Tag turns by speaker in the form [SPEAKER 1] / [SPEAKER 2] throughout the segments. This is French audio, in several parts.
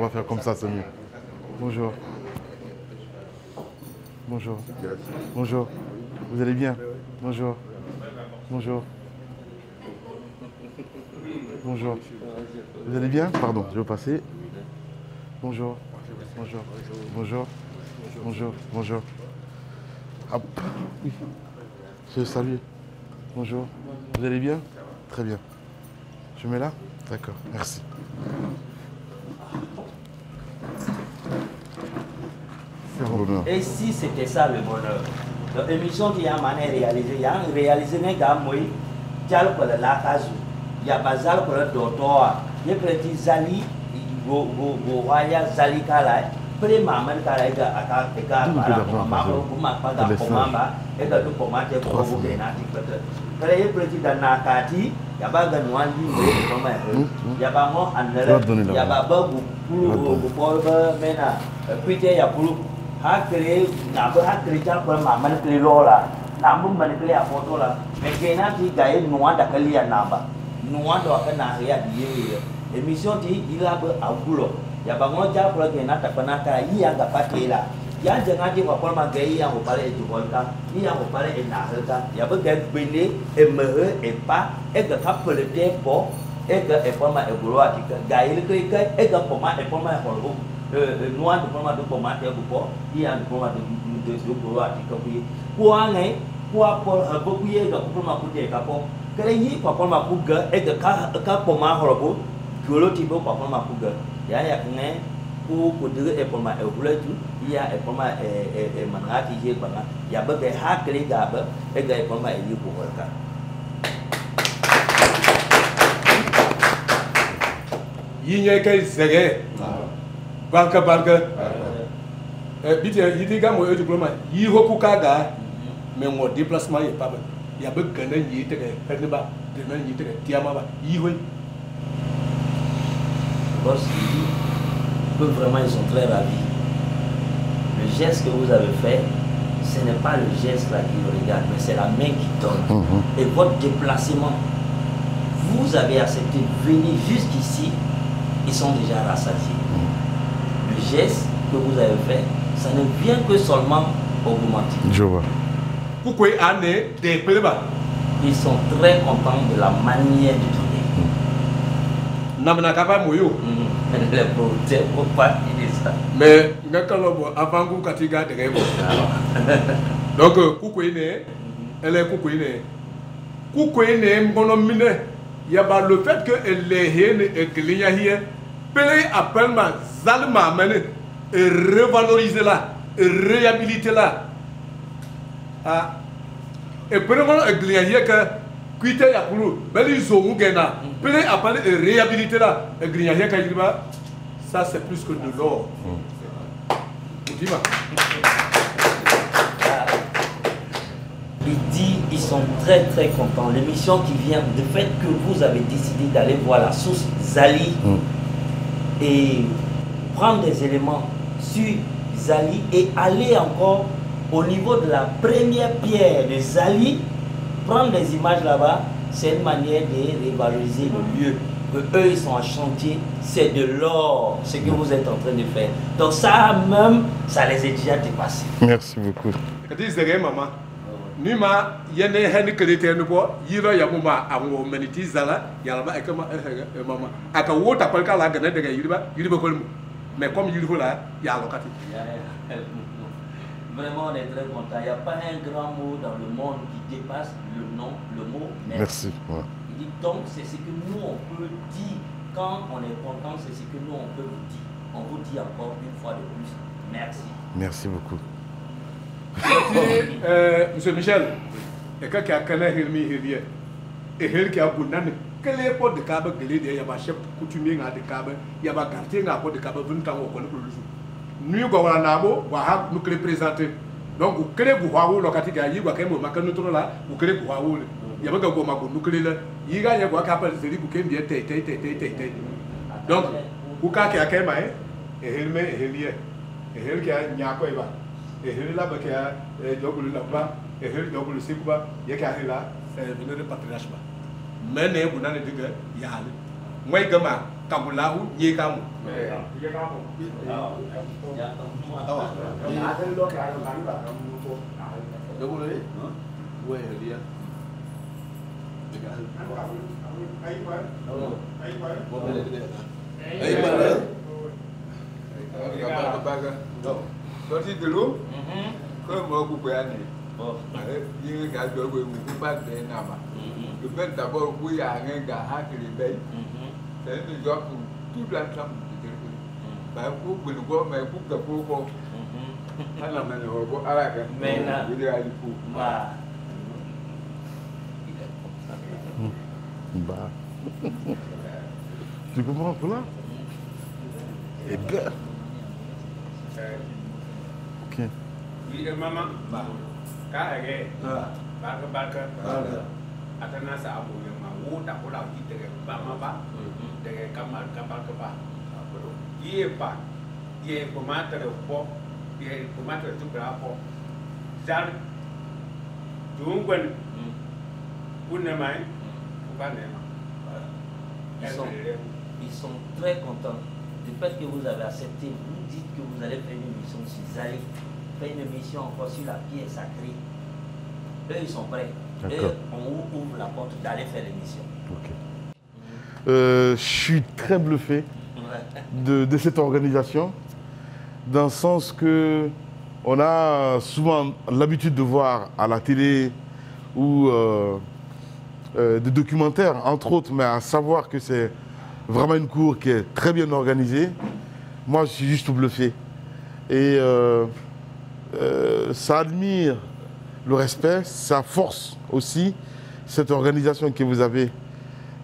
[SPEAKER 1] va faire comme ça, c'est mieux. Bonjour. Bonjour. Bonjour. Vous allez bien? Bonjour. Bonjour. Bonjour. Vous allez bien? Pardon, je vais passer. Bonjour. Bonjour. Bonjour. Bonjour. Bonjour. Hop. Oui. Je salue. Bonjour. Vous allez bien? Très bien. Je mets là? D'accord. Merci.
[SPEAKER 2] Et si c'était ça le bonheur? Donc, l'émission qui a réalisé, il y a réalisé un gars, moi, il y a la case, il y a Bazal pour le docteur, il y a petit Zali, Roya Zali Kala, Pré Maman Kala, et hakre nabe hakre cha ko ma manipulé lola nambu manipulé a photo la mais kena ti gaye noa da kalia namba noa do ka na ya die émission ti ila be agulo ya ba ngo ja ko kena ta kana ka ya ga patela ya jangan ti ko ma gaye ya ko pare e volta ya ko pare e na helta ya be ga bene e mehe e pa e ga ka pele de po e ga e ma e gulo ati gaye le ke e ga po ma e ho noa de forma de tomate é buco e a forma de buco a tica que qual é qual por a buco e da forma que capo creio para forma puga é da cá poma horobo gulo tipo para forma puga ya né o poder é forma é o boleto e a é forma é manati je bana ya ba be ha kre da ba é da forma é lipo worka
[SPEAKER 3] yinye kai zege Barka barka. Bitte, il dit que moi je diplôme, il hoku kaga, mais mon déplacement est pas bon. Il y a beaucoup de gens qui étaient pas, de gens qui étaient tiamaba, il hoy.
[SPEAKER 2] Vraiment ils sont très ravis. Le geste que vous avez fait, ce n'est pas le geste là qui vous regarde, mais c'est la main qui donne. Et votre déplacement, vous avez accepté de venir jusqu'ici, ils sont déjà rassasiés. Le geste que vous avez fait, ça ne vient que seulement augmenter.
[SPEAKER 1] Je vois.
[SPEAKER 3] Pourquoi année des Péléba?
[SPEAKER 2] Ils sont très contents de la manière de tourner.
[SPEAKER 3] Namana kaba moyo.
[SPEAKER 2] Les producteurs, pourquoi ils disent ça?
[SPEAKER 3] Mais avant que Katiga de Rebo. Donc, Koukouine, elle est Koukouine. Koukouine, mon homme, il y a le fait que les haines et que les hier, Pélé appelle ma Zalma mené et revaloriser là, et réhabiliter là. Et premièrement, il y a que quitter la poule, mais ils ont gagné. Pélé appelle et réhabiliter là, et il y a que ça c'est plus que de l'or. Dis-moi.
[SPEAKER 2] Il dit ils sont très très contents. L'émission qui vient, du fait que vous avez décidé d'aller voir la source Zali et prendre des éléments sur Zali et aller encore au niveau de la première pierre de Zali, prendre des images là-bas, c'est une manière de revaloriser le lieu. Que eux ils sont en chantier, c'est de l'or, ce que vous êtes en train de faire. Donc ça même, ça les a déjà dépassés.
[SPEAKER 1] Merci beaucoup.
[SPEAKER 3] Maman. Nima yene hen kelete no bo yiro ya muma awo meniti zala yalba e kama mama aka wota palka la gana daga yiriba ko mais comme yiribo là ya lokati.
[SPEAKER 2] Vraiment on est très content. Il n'y a pas un grand mot dans le monde qui dépasse le mot merci.
[SPEAKER 1] Merci. Ouais.
[SPEAKER 2] Il dit donc c'est ce que nous on peut dire quand on est content, c'est ce que nous on peut vous dire. On vous dit encore une fois de plus merci.
[SPEAKER 1] Merci beaucoup.
[SPEAKER 3] Monsieur Michel, et quand il y a quelqu'un qui a bonne quel est le de câble que il y a un chef coutumier à des câbles, il y a un quartier à de câble 20 ans au Colo. Nous avons un abo, nous les présenter. Donc, vous créez vous voir locatif à y voir quand même macano là, vous créez vous voir. Il y a un gars nous créez là, il y a un capable de dire que bien té. Donc, vous avez un kéma, et il met et il y a un nyako eba. Et il là parce que double là-bas et il double c'est-quoi il y a qu'à là venir de patriarche mais ne vous n'allez dire y a moi gamin Kabulahu, Yekamu.
[SPEAKER 4] Sorti dulu, ke mau kuburan ni. Ini kat dua kuburan ni nama. Kuburan tak boleh kuya ni kat hak lebih. Saya tu jawab tu dan sam. Baik kuburan gua, baik kuburan gua. Mana mana gua arah kan?
[SPEAKER 2] Mana?
[SPEAKER 4] Jadi ada ku.
[SPEAKER 1] Bah. Tu comprends pour là? Eh bien. Ok.
[SPEAKER 5] Iya mama, kah lagi, bakar, atau nasi abu yang mau tak pulau kita ke, mama pak, dengan kamar ke pak, iya pak, iya pemata le pop, iya pemata tu berapa, jar, tungguan, pun namai, bukan nama.
[SPEAKER 2] Ils sont très contents du fait que vous avez accepté. Vous dites que vous allez faire une mission sur Zaïf, faire une mission encore sur la pierre sacrée. Eux, ils sont prêts. Eux, on ouvre la porte d'aller faire l'émission.
[SPEAKER 1] Ok. Je suis très bluffé de cette organisation, dans le sens que on a souvent l'habitude de voir à la télé ou des documentaires, entre autres, mais à savoir que c'est vraiment une cour qui est très bien organisée. Moi, je suis juste bluffé. Et ça admire le respect, ça force aussi cette organisation que vous avez.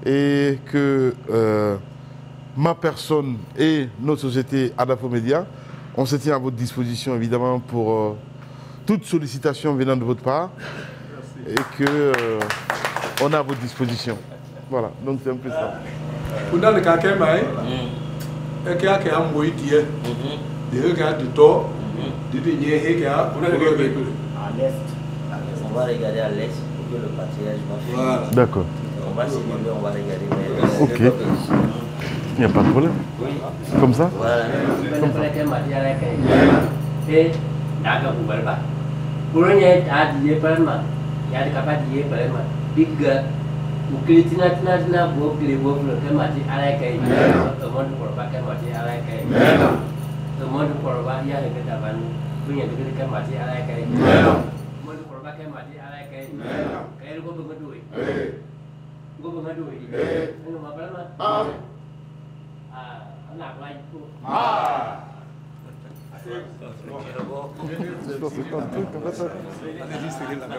[SPEAKER 1] Et que ma personne et notre société Adafo Média, on se tient à votre disposition évidemment pour toute sollicitation venant de votre part. Et que on est à votre disposition. Voilà, donc c'est un peu ça.
[SPEAKER 3] Pour dans le cas qui est maï, et qui a qui a mouillé dieu, dieu qui a du tort, du dernier qui a pour le réveiller.
[SPEAKER 2] À l'est, on va regarder à l'est pour que le patriarche va faire.
[SPEAKER 3] Voilà.
[SPEAKER 1] D'accord.
[SPEAKER 2] On va s'élever, on va regarder vers
[SPEAKER 1] Ok. Il n'y a pas de problème.
[SPEAKER 2] Oui.
[SPEAKER 1] Comme ça?
[SPEAKER 2] Voilà.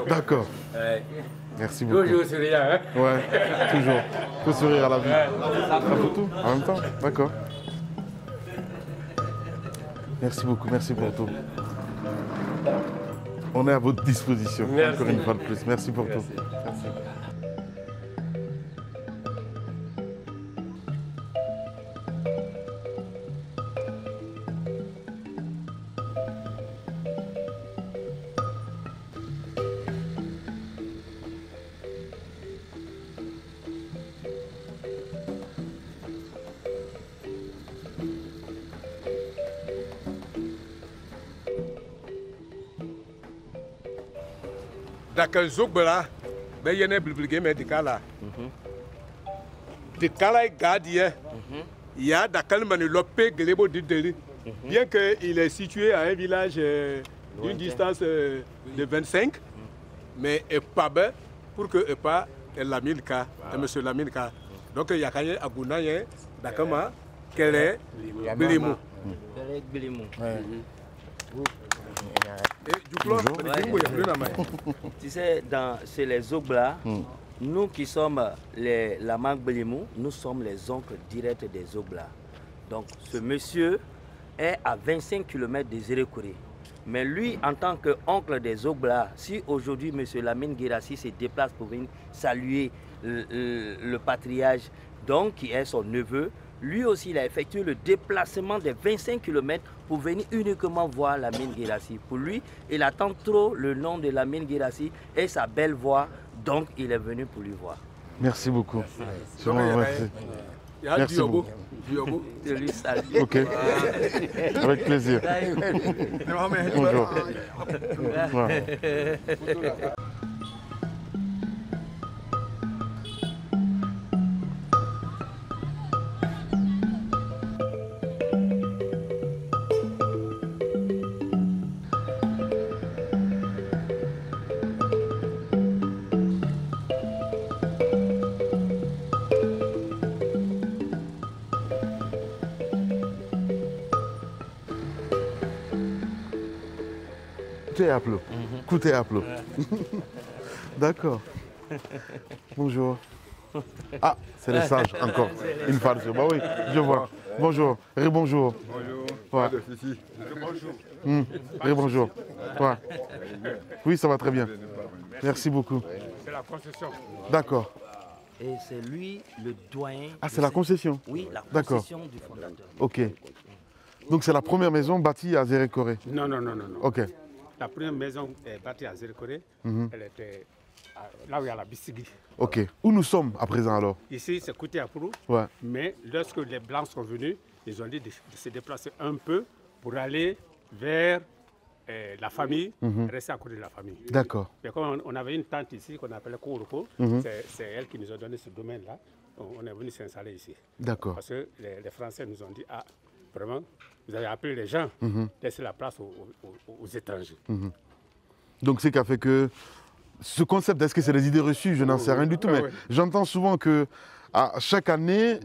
[SPEAKER 1] D'accord. Merci beaucoup.
[SPEAKER 5] Toujours souriant, hein?
[SPEAKER 1] Ouais, toujours. Faut sourire à la vie. Ça pour tout, en même temps. D'accord. Merci beaucoup, merci pour tout. On est à votre disposition,
[SPEAKER 5] Merci.
[SPEAKER 1] encore une fois de plus. Merci pour tout. Merci.
[SPEAKER 3] Dakal Zogbera, mais il y a un blibligé, mais Dekala. Dekala est gardien. Il y a Dakal Manilopé, Glebo Dideli. Bien qu'il est situé à un village d'une distance de 25, mais il n'est pas bien pour que il pas Lamilka, monsieur Lamilka. Donc il y a quand même Abounaye, Dakama, quel est Bilimou.
[SPEAKER 2] Tu sais, chez les Ogbla, nous qui sommes la marque Belimou, nous sommes les oncles directs des Ogbla. Donc ce monsieur est à 25 km de Zérékouré. Mais lui, en tant qu'oncle des Ogbla, si aujourd'hui M. Lamine Guirassy se déplace pour venir saluer le patriarche, donc qui est son neveu, lui aussi il a effectué le déplacement de 25 km pour venir uniquement voir Lamine Guirassy. Pour lui, il attend trop le nom de Lamine Guirassy et sa belle voix, donc il est venu pour lui voir.
[SPEAKER 1] Merci beaucoup. Je vous remercie. Merci beaucoup.
[SPEAKER 2] Je lui salue.
[SPEAKER 1] Ok. Avec plaisir. Bonjour. Voilà. Écoutez à plat. Écoutez à plat. D'accord. Bonjour. Ah, c'est les sages encore. Une fois sur. Bah oui, je vois. Bonjour. Rebonjour.
[SPEAKER 4] Bonjour.
[SPEAKER 1] Ouais. Rebonjour. Ouais. Oui, ça va très bien. Merci beaucoup.
[SPEAKER 5] C'est la concession.
[SPEAKER 1] D'accord.
[SPEAKER 2] Et c'est lui le doyen.
[SPEAKER 1] Ah, c'est la concession.
[SPEAKER 2] Oui, la
[SPEAKER 1] D'accord.
[SPEAKER 2] concession du fondateur.
[SPEAKER 1] Ok. Donc c'est la première maison bâtie à Zérékoré.
[SPEAKER 5] Non.
[SPEAKER 1] Ok.
[SPEAKER 5] La première maison est bâtie à Zérékoré. Elle était là où il y a la Bissigui.
[SPEAKER 1] Ok. Où nous sommes à présent alors?
[SPEAKER 5] Ici, c'est Kouté Apourou.
[SPEAKER 1] Ouais.
[SPEAKER 5] Mais lorsque les Blancs sont venus, ils ont dit de se déplacer un peu pour aller vers la famille, rester à côté de la famille.
[SPEAKER 1] D'accord.
[SPEAKER 5] Mais comme on avait une tante ici qu'on appelait Kouroko, c'est elle qui nous a donné ce domaine-là. On est venu s'installer ici.
[SPEAKER 1] D'accord.
[SPEAKER 5] Parce que les Français nous ont dit, ah, vraiment, vous avez appelé les gens, laissez la place aux étrangers.
[SPEAKER 1] Donc c'est qui a fait que ce concept, est-ce que c'est des idées reçues? Je n'en sais rien du tout, mais j'entends souvent que à chaque année,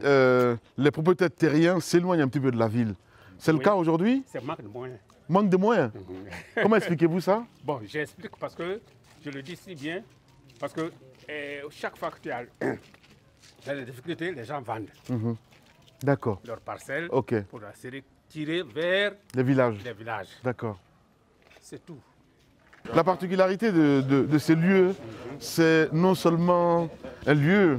[SPEAKER 1] les propriétaires terriens s'éloignent un petit peu de la ville. C'est le cas aujourd'hui?
[SPEAKER 5] C'est manque de moyens.
[SPEAKER 1] Manque de moyens? Comment expliquez-vous ça?
[SPEAKER 5] Bon, j'explique parce que je le dis si bien, parce que chaque fois que tu as des difficultés, les gens vendent
[SPEAKER 1] D'accord.
[SPEAKER 5] leurs parcelles
[SPEAKER 1] Ok.
[SPEAKER 5] pour se tirer vers
[SPEAKER 1] Les villages.
[SPEAKER 5] les villages.
[SPEAKER 1] D'accord.
[SPEAKER 5] C'est tout.
[SPEAKER 1] La particularité de ces lieux, c'est non seulement un lieu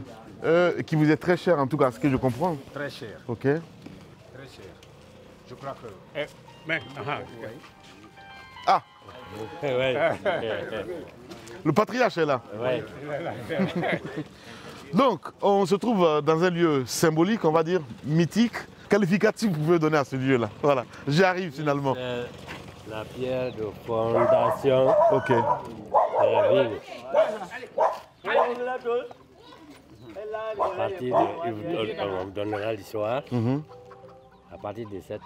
[SPEAKER 1] qui vous est très cher, en tout cas, ce que je comprends.
[SPEAKER 5] Très cher,
[SPEAKER 1] Ok.
[SPEAKER 5] très cher. Je crois que...
[SPEAKER 1] Ah, le patriarche est là. Donc, on se trouve dans un lieu symbolique, on va dire, mythique. Qualificatif, vous pouvez donner à ce lieu-là. Voilà, j'y arrive finalement.
[SPEAKER 6] La pierre de fondation
[SPEAKER 1] Ok.
[SPEAKER 6] de la ville. À partir de, on vous donnera l'histoire. À partir de cette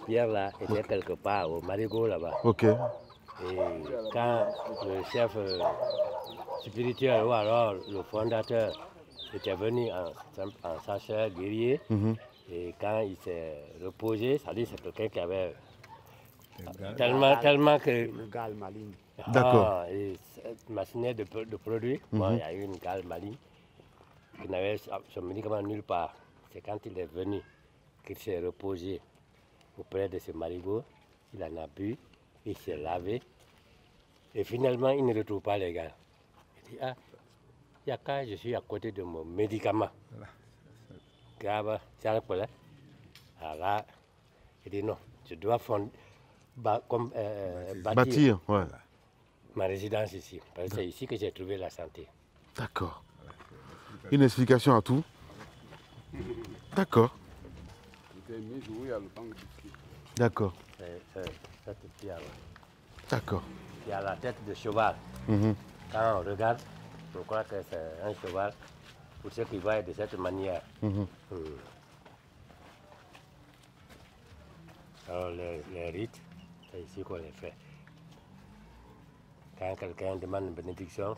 [SPEAKER 6] pierre-là était quelque part au Marigot là-bas.
[SPEAKER 1] Ok.
[SPEAKER 6] Et quand le chef spirituel ou alors le fondateur était venu en sacheur guerrier, et quand il s'est reposé, ça dit c'est quelqu'un qui avait tellement que...
[SPEAKER 1] D'accord.
[SPEAKER 6] Et machine de produits, bon, il y a eu une gale maligne qui n'avait son médicament nulle part. C'est quand il est venu qu'il s'est reposé auprès de ce marigot, il en a bu, il s'est lavé, et finalement il ne retrouve pas les gars. Il dit, ah, il y a quand je suis à côté de mon médicament. Alors là, il dit non, je dois bâtir
[SPEAKER 1] ouais.
[SPEAKER 6] ma résidence ici, parce que c'est ici que j'ai trouvé la santé.
[SPEAKER 1] D'accord. Une explication à tout. D'accord. D'accord.
[SPEAKER 6] Cette pierre-là.
[SPEAKER 1] D'accord.
[SPEAKER 6] Il y a la tête de cheval. Quand on regarde, on croit que c'est un cheval, pour ceux qui voient de cette manière. Alors les rites, c'est ici qu'on les fait. Quand quelqu'un demande une bénédiction,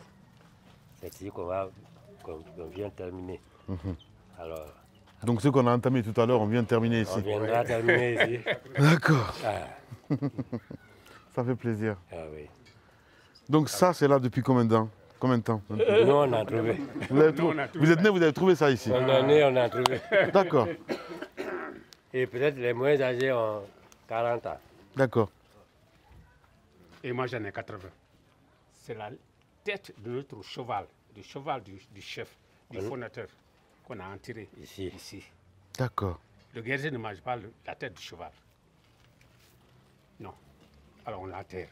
[SPEAKER 6] c'est ici qu'on vient terminer. Alors,
[SPEAKER 1] donc ce qu'on a entamé tout à l'heure, on vient de terminer ici.
[SPEAKER 6] on viendra terminer ici.
[SPEAKER 1] D'accord.
[SPEAKER 6] Ah,
[SPEAKER 1] Ça fait plaisir.
[SPEAKER 6] ah oui.
[SPEAKER 1] Donc ça, c'est là depuis combien de temps?
[SPEAKER 6] Nous, on a trouvé.
[SPEAKER 1] Vous êtes né, vous avez trouvé ça ici?
[SPEAKER 6] On est né, on a trouvé.
[SPEAKER 1] D'accord.
[SPEAKER 6] Et peut-être les moins âgés ont 40 ans.
[SPEAKER 1] D'accord.
[SPEAKER 5] Et moi, j'en ai 80. C'est la tête de notre cheval, du cheval du chef, du fondateur, qu'on a enterré ici.
[SPEAKER 1] D'accord.
[SPEAKER 5] Le guerrier ne mange pas la tête du cheval. Non. Alors on l'enterre.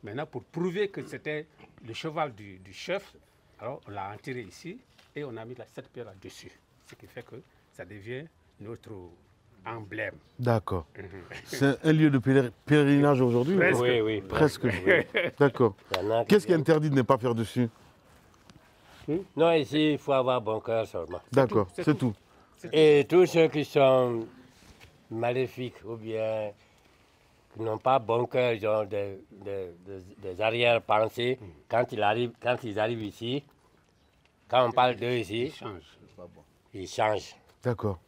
[SPEAKER 5] Maintenant, pour prouver que c'était le cheval du chef, alors on l'a enterré ici et on a mis cette pierre là-dessus. ce qui fait que ça devient notre emblème.
[SPEAKER 1] D'accord. C'est un lieu de pèlerinage aujourd'hui?
[SPEAKER 5] Presque.
[SPEAKER 6] Oui.
[SPEAKER 1] Presque. D'accord. Qu'est-ce qui est interdit de ne pas faire dessus?
[SPEAKER 6] Non, ici, il faut avoir bon cœur seulement.
[SPEAKER 1] D'accord, c'est tout.
[SPEAKER 6] Et tous ceux qui sont maléfiques ou bien qui n'ont pas bon cœur, ils ont des arrière-pensées, quand ils arrivent ici, quand on parle d'eux ici, ils changent.
[SPEAKER 1] D'accord.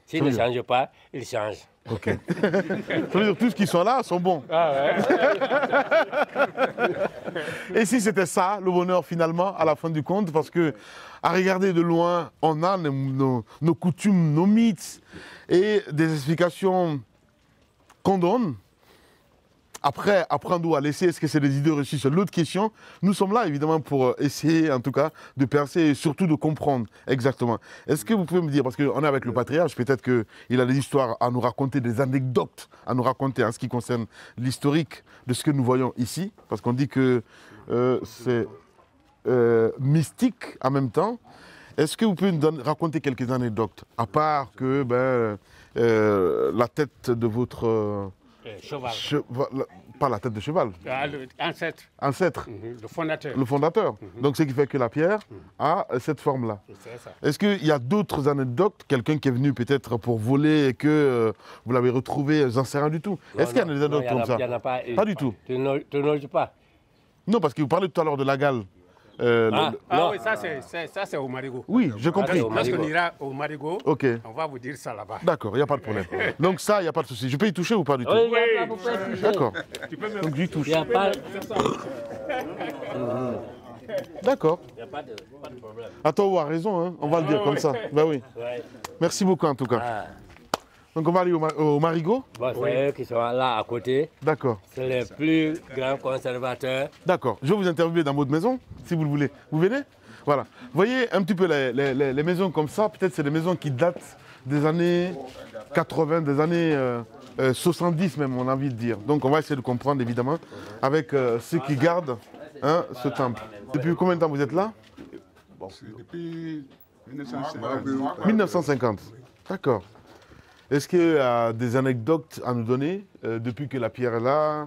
[SPEAKER 6] S'ils ne changent pas, ils changent.
[SPEAKER 1] Ok. Ça veut dire que tous ceux qui sont là sont bons. Et si c'était ça, le bonheur finalement, à la fin du compte, parce que à regarder de loin, on a nos coutumes, nos mythes et des explications qu'on donne. Après, apprendre ou à laisser, est-ce que c'est des idées reçues? C'est l'autre question. Nous sommes là, évidemment, pour essayer, en tout cas, de percer et surtout de comprendre exactement. Est-ce que vous pouvez me dire, parce qu'on est avec le patriarche, peut-être qu'il a des histoires à nous raconter, des anecdotes à nous raconter en ce qui concerne l'historique de ce que nous voyons ici, parce qu'on dit que c'est mystique en même temps. Est-ce que vous pouvez nous raconter quelques anecdotes, à part que la tête de votre...
[SPEAKER 5] Cheval.
[SPEAKER 1] Pas la tête de cheval.
[SPEAKER 5] Ancêtre.
[SPEAKER 1] Ancêtre.
[SPEAKER 5] Le fondateur.
[SPEAKER 1] Le fondateur. Donc, ce qui fait que la pierre a cette forme-là.
[SPEAKER 5] C'est ça.
[SPEAKER 1] Est-ce qu'il y a d'autres anecdotes? Quelqu'un qui est venu peut-être pour voler et que vous l'avez retrouvé, j'en sais rien du tout. Est-ce qu'il y a des anecdotes comme ça?
[SPEAKER 6] Il n'y en a pas.
[SPEAKER 1] Pas du tout.
[SPEAKER 6] Tu n'oses pas.
[SPEAKER 1] Non, parce que vous parlez tout à l'heure de la gale.
[SPEAKER 5] Oui, ça c'est au Marigot.
[SPEAKER 1] Oui, j'ai compris.
[SPEAKER 5] Lorsqu'on ira au Marigot,
[SPEAKER 1] Ok.
[SPEAKER 5] on va vous dire ça là-bas.
[SPEAKER 1] D'accord, il n'y a pas de problème. Donc ça, il n'y a pas de souci. Je peux y toucher ou pas du tout?
[SPEAKER 6] Oui, vous pouvez toucher.
[SPEAKER 1] D'accord.
[SPEAKER 5] Tu peux même...
[SPEAKER 1] Donc j'y touche.
[SPEAKER 6] Il n'y a pas,
[SPEAKER 1] D'accord.
[SPEAKER 6] il y a pas de problème.
[SPEAKER 1] Attends, a raison, hein. On va le dire comme ça. Ben oui.
[SPEAKER 6] Ouais.
[SPEAKER 1] Merci beaucoup en tout cas.
[SPEAKER 6] Ah.
[SPEAKER 1] Donc on va aller au Marigot?
[SPEAKER 6] Bon, c'est eux qui sont là à côté.
[SPEAKER 1] D'accord.
[SPEAKER 6] C'est les plus grands conservateurs.
[SPEAKER 1] D'accord. Je vais vous interviewer dans votre maison, si vous le voulez. Vous venez? Voilà. Vous voyez un petit peu les maisons comme ça, peut-être c'est des maisons qui datent des années 80, des années 70 même, on a envie de dire. Donc on va essayer de comprendre évidemment avec ceux qui gardent ce temple. Depuis combien de temps vous êtes là?
[SPEAKER 4] Depuis 1950.
[SPEAKER 1] 1950. D'accord. Est-ce qu'il y a des anecdotes à nous donner depuis que la pierre est là?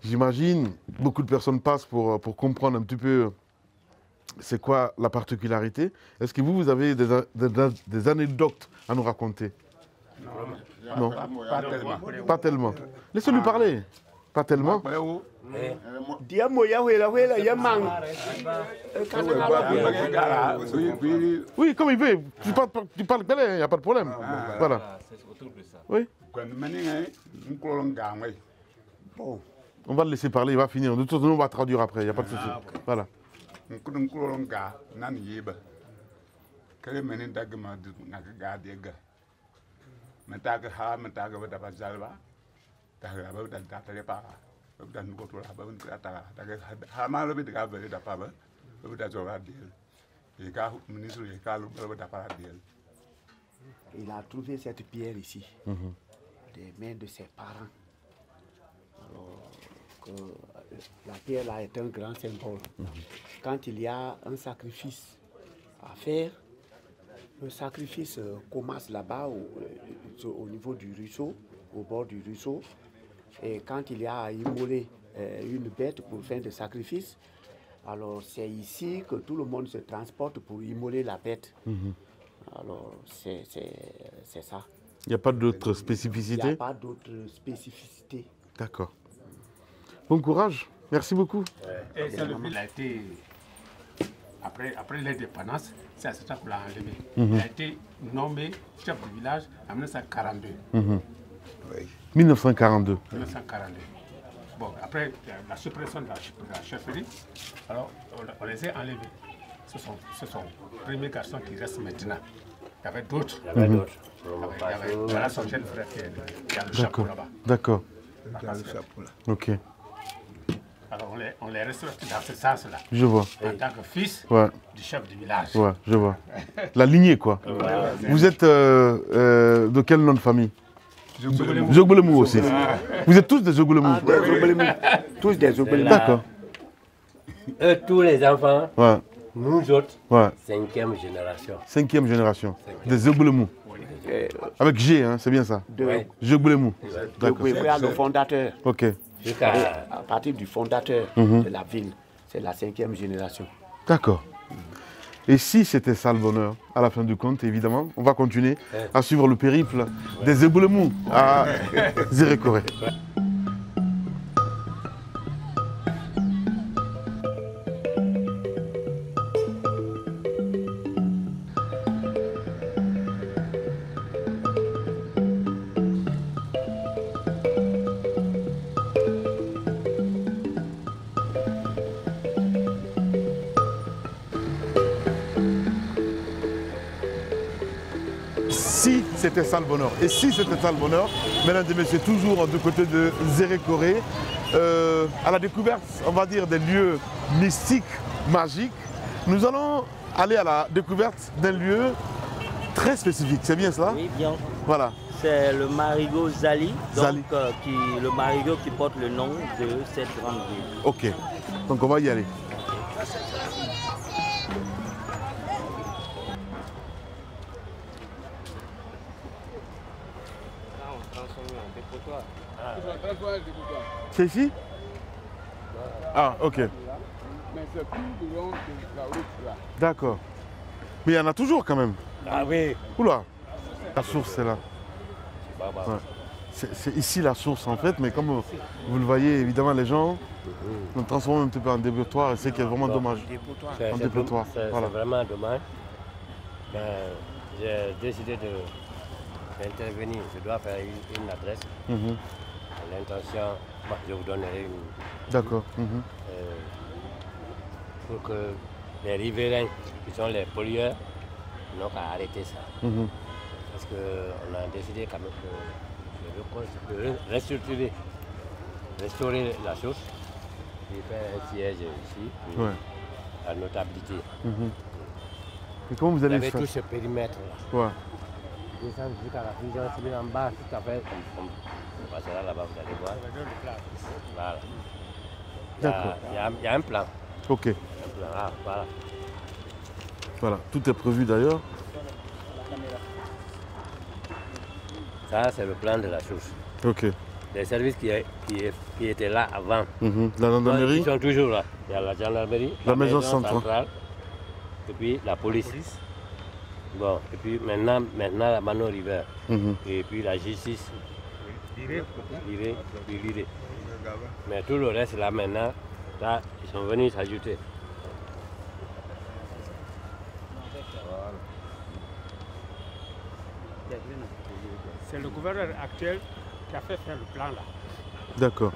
[SPEAKER 1] J'imagine, beaucoup de personnes passent pour comprendre un petit peu c'est quoi la particularité. Est-ce que vous avez des anecdotes à nous raconter? Non.
[SPEAKER 4] Pas tellement.
[SPEAKER 1] Pas tellement. Laissez-lui parler. Pas tellement. Oui, comme il veut. Tu parles belé, il n'y a pas de problème. Voilà. Oui. On va le laisser parler, il va finir. De toute façon, on va traduire après, il n'y a pas de souci. Voilà.
[SPEAKER 7] Il a trouvé cette pierre ici, des mains de ses parents. Alors que la pierre là est un grand symbole. Quand il y a un sacrifice à faire, le sacrifice commence là-bas au niveau du ruisseau, au bord du ruisseau. Et quand il y a à immoler une bête pour faire des sacrifices, alors c'est ici que tout le monde se transporte pour immoler la bête. Alors c'est ça.
[SPEAKER 1] Il n'y a pas d'autres
[SPEAKER 7] Il n'y
[SPEAKER 1] spécificités?
[SPEAKER 7] a pas d'autres spécificités.
[SPEAKER 1] D'accord. Bon courage. Merci beaucoup.
[SPEAKER 5] Et ça, il a été, après l'indépendance, c'est à ça qu'on l'a enlevé. Il a été nommé chef du village en 1942.
[SPEAKER 1] 1942.
[SPEAKER 5] 1942. Bon, après la suppression de la chefferie, alors on les a enlevés. Ce sont les premiers garçons qui restent maintenant. Il y avait d'autres.
[SPEAKER 6] Il y avait d'autres.
[SPEAKER 5] Voilà son jeune frère qui a le chapeau là-bas.
[SPEAKER 1] D'accord. Ok.
[SPEAKER 5] Alors on les respecte dans ce sens-là.
[SPEAKER 1] Je vois.
[SPEAKER 5] En tant que fils
[SPEAKER 1] Ouais.
[SPEAKER 5] du chef du village.
[SPEAKER 1] Ouais, je vois. La lignée, quoi. Vous êtes de quel nom de famille? Zogbolemou aussi. Vous êtes tous des Zogbolemou?
[SPEAKER 7] Tous des Zogbolemou.
[SPEAKER 1] D'accord.
[SPEAKER 6] Eux, tous les enfants,
[SPEAKER 1] Ouais.
[SPEAKER 6] Nous autres,
[SPEAKER 1] Ouais.
[SPEAKER 6] 5e génération.
[SPEAKER 1] 5e génération. Des Egboulemou. Avec G, hein, c'est bien ça.
[SPEAKER 6] Ouais.
[SPEAKER 1] Egboulemou. D'accord.
[SPEAKER 7] Le fondateur.
[SPEAKER 1] Ok.
[SPEAKER 6] Jusqu'à
[SPEAKER 7] À partir du fondateur de la ville, c'est la 5e génération.
[SPEAKER 1] D'accord. Et si c'était ça le bonheur, à la fin du compte, évidemment, on va continuer à suivre le périple des Egboulemou à Zérékoré. Si c'était ça le bonheur, et si c'était ça le bonheur, mesdames et messieurs, toujours du côté de Zérékoré, à la découverte, on va dire, des lieux mystiques, magiques, nous allons aller à la découverte d'un lieu très spécifique, c'est bien cela?
[SPEAKER 2] Oui, bien.
[SPEAKER 1] Voilà.
[SPEAKER 2] C'est le marigot Zali, donc,
[SPEAKER 1] Zali.
[SPEAKER 2] le marigot qui porte le nom de cette grande ville.
[SPEAKER 1] Ok, donc on va y aller. C'est ici? Ah, ok.
[SPEAKER 4] Mais c'est tout le long de la route là.
[SPEAKER 1] D'accord. Mais il y en a toujours quand même.
[SPEAKER 6] Ah oui.
[SPEAKER 1] Oula, la source c'est là.
[SPEAKER 6] Bah, bah.
[SPEAKER 1] Ouais. C'est ici la source en fait, mais comme vous le voyez, évidemment les gens nous transforment un petit peu en dépotoir et c'est qui est vraiment dommage.
[SPEAKER 6] C'est
[SPEAKER 1] Un dépotoir, voilà.
[SPEAKER 6] vraiment dommage. Mais j'ai décidé d'intervenir. Je dois faire une adresse.
[SPEAKER 1] Mhm.
[SPEAKER 6] L'intention, bah, je vous donnerai une.
[SPEAKER 1] D'accord. Mhm.
[SPEAKER 6] Pour que les riverains, qui sont les pollueurs, n'ont qu'à arrêter ça.
[SPEAKER 1] Mhm.
[SPEAKER 6] Parce qu'on a décidé quand même de restructurer, restaurer la source, et faire un siège ici, puis
[SPEAKER 1] Ouais.
[SPEAKER 6] la notabilité.
[SPEAKER 1] Mhm. Et comment vous
[SPEAKER 6] Vous
[SPEAKER 1] allez
[SPEAKER 6] avez
[SPEAKER 1] faire?
[SPEAKER 6] tout ce périmètre-là.
[SPEAKER 1] Ouais.
[SPEAKER 6] Descendre jusqu'à la prison civile en bas, tout à fait. On passera là-bas, vous allez voir. Voilà.
[SPEAKER 1] D'accord.
[SPEAKER 6] Il y a un plan.
[SPEAKER 1] Ok.
[SPEAKER 6] Un plan. Ah, voilà.
[SPEAKER 1] Voilà. Tout est prévu d'ailleurs.
[SPEAKER 6] Ça, c'est le plan de la source.
[SPEAKER 1] Ok.
[SPEAKER 6] Les services qui étaient là avant,
[SPEAKER 1] Mhm. La gendarmerie.
[SPEAKER 6] ils sont toujours là. Il y a la gendarmerie,
[SPEAKER 1] La maison centrale.
[SPEAKER 6] et puis la police. Bon, et puis maintenant la Mano River.
[SPEAKER 1] Mhm.
[SPEAKER 6] Et puis la justice. Liré. Mais tout le reste là maintenant, là, ils sont venus s'ajouter.
[SPEAKER 5] C'est le gouverneur actuel qui a fait faire le plan là.
[SPEAKER 1] D'accord.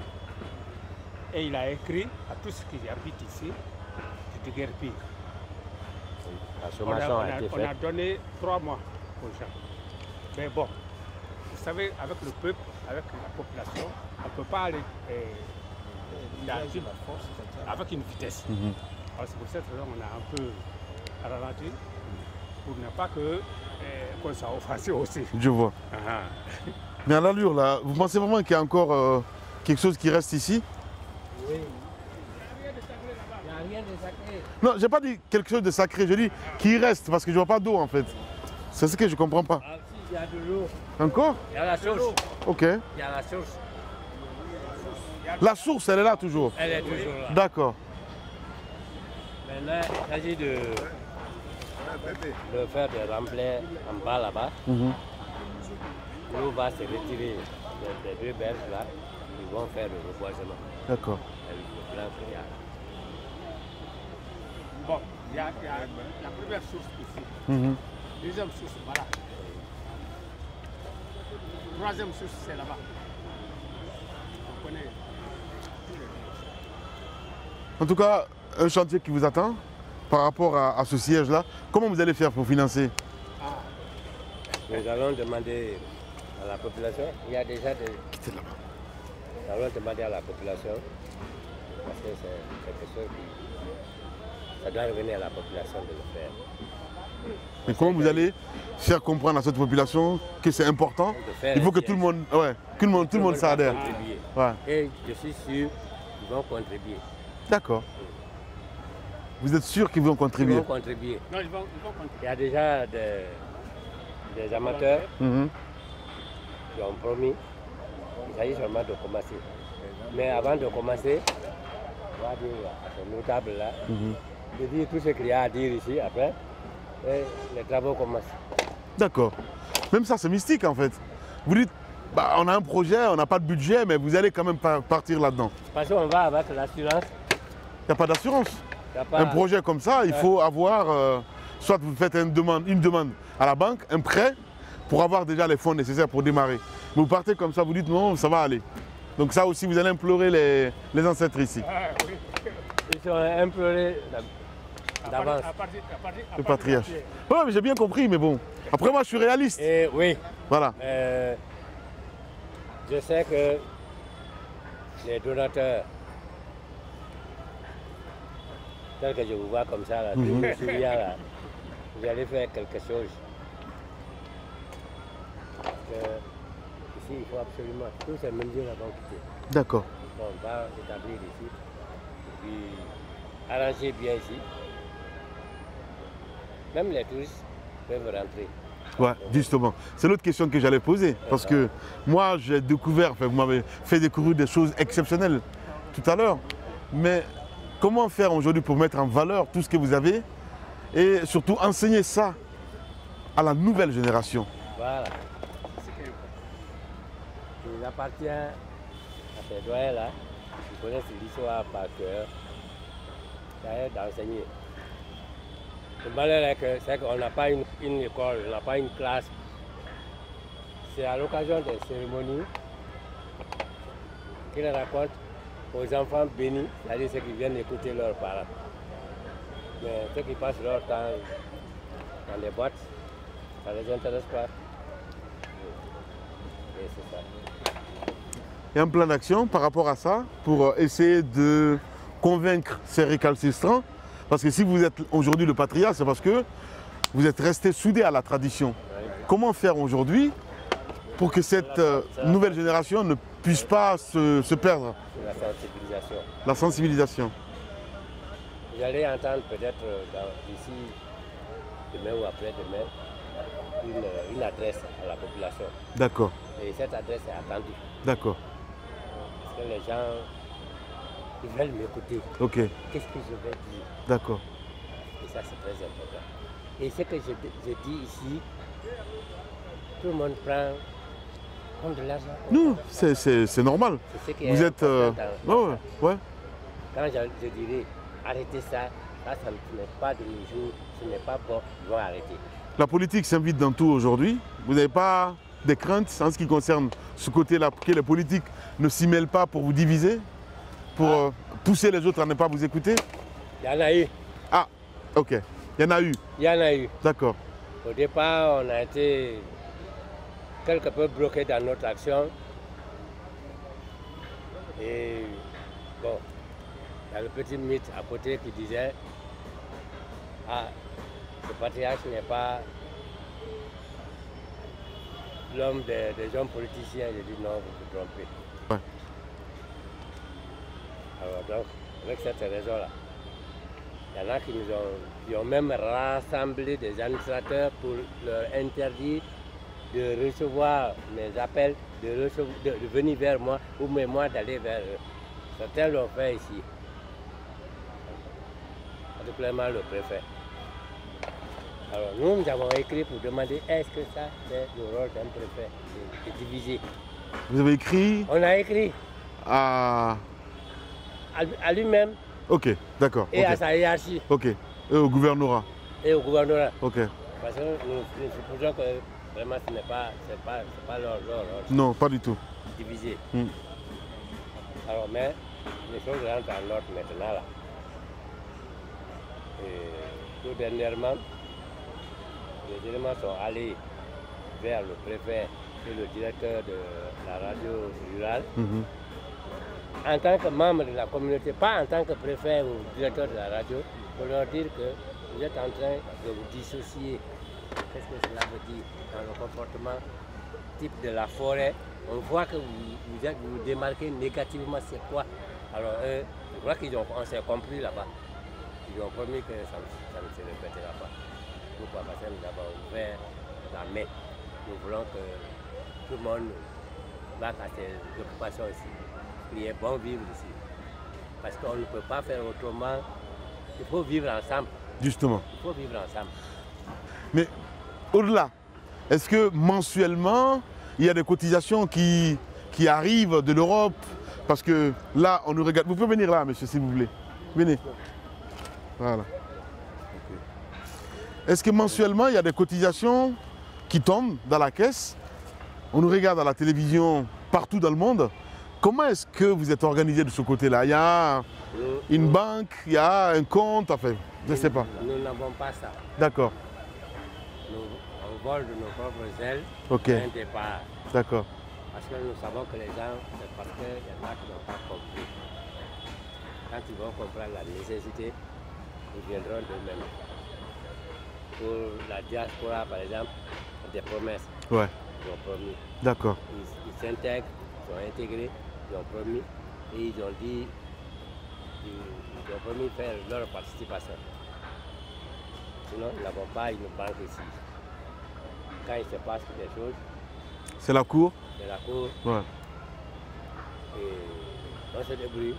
[SPEAKER 5] Et il a écrit à tous ceux qui habitent ici de déguerpir.
[SPEAKER 6] La
[SPEAKER 5] On
[SPEAKER 6] sommation a été
[SPEAKER 5] on a
[SPEAKER 6] faite.
[SPEAKER 5] donné 3 mois aux gens. Mais bon, vous savez, avec le peuple, avec la population, on ne peut pas aller avec une vitesse.
[SPEAKER 1] Mhm.
[SPEAKER 5] Alors c'est pour cette raison qu'on a un peu ralenti pour ne pas qu'on soit offensé aussi.
[SPEAKER 1] Je vois.
[SPEAKER 5] Ah.
[SPEAKER 1] Mais à l'allure là, vous pensez vraiment qu'il y a encore quelque chose qui reste ici?
[SPEAKER 6] Oui. Il n'y a rien de sacré.
[SPEAKER 1] Non, j'ai pas dit quelque chose de sacré, je dis qu'il reste parce que je vois pas d'eau en fait. C'est ce que je comprends pas.
[SPEAKER 6] Ah, si, il y a de l'eau.
[SPEAKER 1] Encore?
[SPEAKER 6] Il y a la source.
[SPEAKER 1] Ok.
[SPEAKER 6] Il y a la source.
[SPEAKER 1] La source, elle est là toujours.
[SPEAKER 6] Elle est toujours là.
[SPEAKER 1] D'accord.
[SPEAKER 6] Maintenant, il s'agit de faire des remblais en bas là-bas.
[SPEAKER 1] Mhm.
[SPEAKER 6] L'eau va se retirer des deux berges là. Ils vont faire le reboisement.
[SPEAKER 1] D'accord.
[SPEAKER 6] Le plan qu'il y a.
[SPEAKER 5] Bon, il y a la première source ici.
[SPEAKER 1] Mhm.
[SPEAKER 5] Deuxième source, voilà. Troisième source, c'est là-bas. On connaît.
[SPEAKER 1] En tout cas, un chantier qui vous attend par rapport à ce siège-là. Comment vous allez faire pour financer?
[SPEAKER 6] Nous allons demander à la population. Il y a déjà des. Nous allons demander à la population. Parce que c'est quelque chose qui. Ça doit revenir à la population de le faire.
[SPEAKER 1] Et comment vous allez faire comprendre à cette population que c'est important? Il faut que tout le monde, ouais, que tout le monde s'adhère.
[SPEAKER 6] Contribuer.
[SPEAKER 1] Ouais.
[SPEAKER 6] Et je suis sûr qu'ils vont contribuer.
[SPEAKER 1] D'accord. Vous êtes sûr qu'ils vont
[SPEAKER 6] Ils
[SPEAKER 1] contribuer?
[SPEAKER 6] vont contribuer.
[SPEAKER 5] Non, ils vont contribuer.
[SPEAKER 6] Il y a déjà des amateurs
[SPEAKER 1] Mhm.
[SPEAKER 6] qui ont promis. Il s'agit seulement de commencer. Mais avant de commencer, on va dire à ce notable là, de dire tout ce qu'il y a à dire ici après, et les travaux commencent.
[SPEAKER 1] D'accord. Même ça, c'est mystique en fait. Vous dites, bah, on a un projet, on n'a pas de budget, mais vous allez quand même partir là-dedans.
[SPEAKER 6] Parce qu'on va avec l'assurance.
[SPEAKER 1] Il n'y a pas d'assurance.
[SPEAKER 6] Il y a pas-
[SPEAKER 1] Un projet comme ça, il faut avoir, soit vous faites une demande à la banque, un prêt, pour avoir déjà les fonds nécessaires pour démarrer. Mais vous partez comme ça, vous dites non, ça va aller. Donc ça aussi, vous allez implorer les ancêtres ici.
[SPEAKER 5] Ah, oui.
[SPEAKER 6] Ils sont implorés d'avance.
[SPEAKER 1] Le patriarche. Oui, mais j'ai bien compris, mais bon. Après, moi, je suis réaliste.
[SPEAKER 6] Et oui,
[SPEAKER 1] Voilà.
[SPEAKER 6] je sais que les donateurs, tels que je vous vois comme ça, là, tout le sourire, là, vous allez faire quelque chose. Parce que ici, il faut absolument, tous ces mesures là vont quitter.
[SPEAKER 1] D'accord.
[SPEAKER 6] Bon, on va s'établir ici, et puis arranger bien ici. Même les touristes peuvent rentrer.
[SPEAKER 1] Ouais, justement. C'est l'autre question que j'allais poser. Parce que moi, j'ai découvert, enfin, vous m'avez fait découvrir des choses exceptionnelles tout à l'heure. Mais comment faire aujourd'hui pour mettre en valeur tout ce que vous avez et surtout enseigner ça à la nouvelle génération?
[SPEAKER 6] Voilà. Il appartient à ces doyens-là, qui connaissent l'histoire par cœur, d'enseigner. Le malheur c'est qu'on n'a pas une école, on n'a pas une classe. C'est à l'occasion des cérémonies qu'ils racontent aux enfants bénis, c'est-à-dire ceux qui viennent écouter leurs parents. Mais ceux qui passent leur temps dans les boîtes, ça ne les intéresse pas. Et c'est ça.
[SPEAKER 1] Il y a un plan d'action par rapport à ça pour essayer de convaincre ces récalcitrants. Parce que si vous êtes aujourd'hui le patriarche, c'est parce que vous êtes resté soudé à la tradition. Comment faire aujourd'hui pour que cette nouvelle génération ne puisse pas se perdre?
[SPEAKER 6] La sensibilisation.
[SPEAKER 1] La sensibilisation.
[SPEAKER 6] Vous allez entendre peut-être d'ici, demain ou après-demain, une adresse à la population.
[SPEAKER 1] D'accord.
[SPEAKER 6] Et cette adresse est attendue.
[SPEAKER 1] D'accord.
[SPEAKER 6] Parce que les gens, ils veulent m'écouter.
[SPEAKER 1] Ok.
[SPEAKER 6] Qu'est-ce que je vais dire?
[SPEAKER 1] D'accord.
[SPEAKER 6] Et ça, c'est très important. Et ce que je dis ici, tout le monde prend comme de l'argent.
[SPEAKER 1] Non, c'est normal.
[SPEAKER 6] C'est ce qui
[SPEAKER 1] Vous
[SPEAKER 6] est
[SPEAKER 1] êtes...
[SPEAKER 6] important dans-
[SPEAKER 1] ouais.
[SPEAKER 6] Quand je dirais arrêtez ça, ça n'est pas de nos jours, ce n'est pas bon, ils vont arrêter.
[SPEAKER 1] La politique s'invite dans tout aujourd'hui. Vous n'avez pas des craintes en ce qui concerne ce côté-là, que les politiques ne s'y mêlent pas pour vous diviser, pour pousser les autres à ne pas vous écouter?
[SPEAKER 6] Il y en a eu.
[SPEAKER 1] Ah, ok. Il y en a eu.
[SPEAKER 6] Il y en a eu.
[SPEAKER 1] D'accord.
[SPEAKER 6] Au départ, on a été quelque peu bloqué dans notre action. Et bon, il y a le petit mythe à côté qui disait ah, le patriarche n'est pas l'homme des hommes politiciens. J'ai dit non, vous vous trompez.
[SPEAKER 1] Ouais.
[SPEAKER 6] Alors donc, avec cette raison-là, il y en a qui ont même rassemblé des administrateurs pour leur interdire de recevoir mes appels, de venir vers moi ou même moi d'aller vers eux. Certains l'ont fait ici, particulièrement le préfet. Alors nous avons écrit pour demander est-ce que ça c'est le rôle d'un préfet de diviser.
[SPEAKER 1] Vous avez écrit
[SPEAKER 6] On a écrit
[SPEAKER 1] à
[SPEAKER 6] lui-même
[SPEAKER 1] Ok, d'accord.
[SPEAKER 6] et à sa hiérarchie
[SPEAKER 1] Ok. Et au gouvernorat.
[SPEAKER 6] et au gouvernement.
[SPEAKER 1] Ok.
[SPEAKER 6] Parce que nous supposons que vraiment ce n'est pas leur rôle
[SPEAKER 1] Non, pas du tout.
[SPEAKER 6] divisé.
[SPEAKER 1] Hmm.
[SPEAKER 6] Alors mais les choses rentrent en ordre maintenant là. Et tout dernièrement, les éléments sont allés vers le préfet et le directeur de la radio rurale.
[SPEAKER 1] Mhm.
[SPEAKER 6] En tant que membre de la communauté, pas en tant que préfet ou directeur de la radio, pour leur dire que vous êtes en train de vous dissocier. Qu'est-ce que cela veut dire dans le comportement type de la forêt? On voit que vous démarquez négativement, c'est quoi? Alors je crois qu'on s'est compris là-bas. Ils ont promis que ça ne se répétera pas. Pourquoi? Parce que nous avons ouvert la main. Nous voulons que tout le monde va à ses occupations ici. Il est bon vivre ici. Parce qu'on ne peut pas faire autrement. Il faut vivre ensemble.
[SPEAKER 1] Justement.
[SPEAKER 6] Il faut vivre ensemble.
[SPEAKER 1] Mais au-delà, est-ce que mensuellement, il y a des cotisations qui arrivent de l'Europe? Parce que là, on nous regarde. Vous pouvez venir là, monsieur, s'il vous plaît. Venez. Voilà. Est-ce que mensuellement, il y a des cotisations qui tombent dans la caisse? On nous regarde à la télévision partout dans le monde. Comment est-ce que vous êtes organisé de ce côté-là? Il y a une banque, il y a un compte, enfin, je ne sais pas.
[SPEAKER 6] Nous n'avons pas ça.
[SPEAKER 1] D'accord.
[SPEAKER 6] On vole de nos propres ailes.
[SPEAKER 1] Ok.
[SPEAKER 6] Un départ.
[SPEAKER 1] D'accord.
[SPEAKER 6] Parce que nous savons que les gens, c'est parce qu'il y en a qui n'ont pas compris. Quand ils vont comprendre la nécessité, ils viendront d'eux-mêmes. Pour la diaspora, par exemple, des promesses.
[SPEAKER 1] Ouais.
[SPEAKER 6] Ils ont promis.
[SPEAKER 1] D'accord.
[SPEAKER 6] Ils s'intègrent, ils sont intégrés, ils ont promis et ils ont dit, ils ont promis de faire leur participation. Sinon, nous n'avons pas une banque ici. Quand il se passe des choses,
[SPEAKER 1] C'est la cour?
[SPEAKER 6] c'est la cour.
[SPEAKER 1] Ouais.
[SPEAKER 6] Et on se débrouille.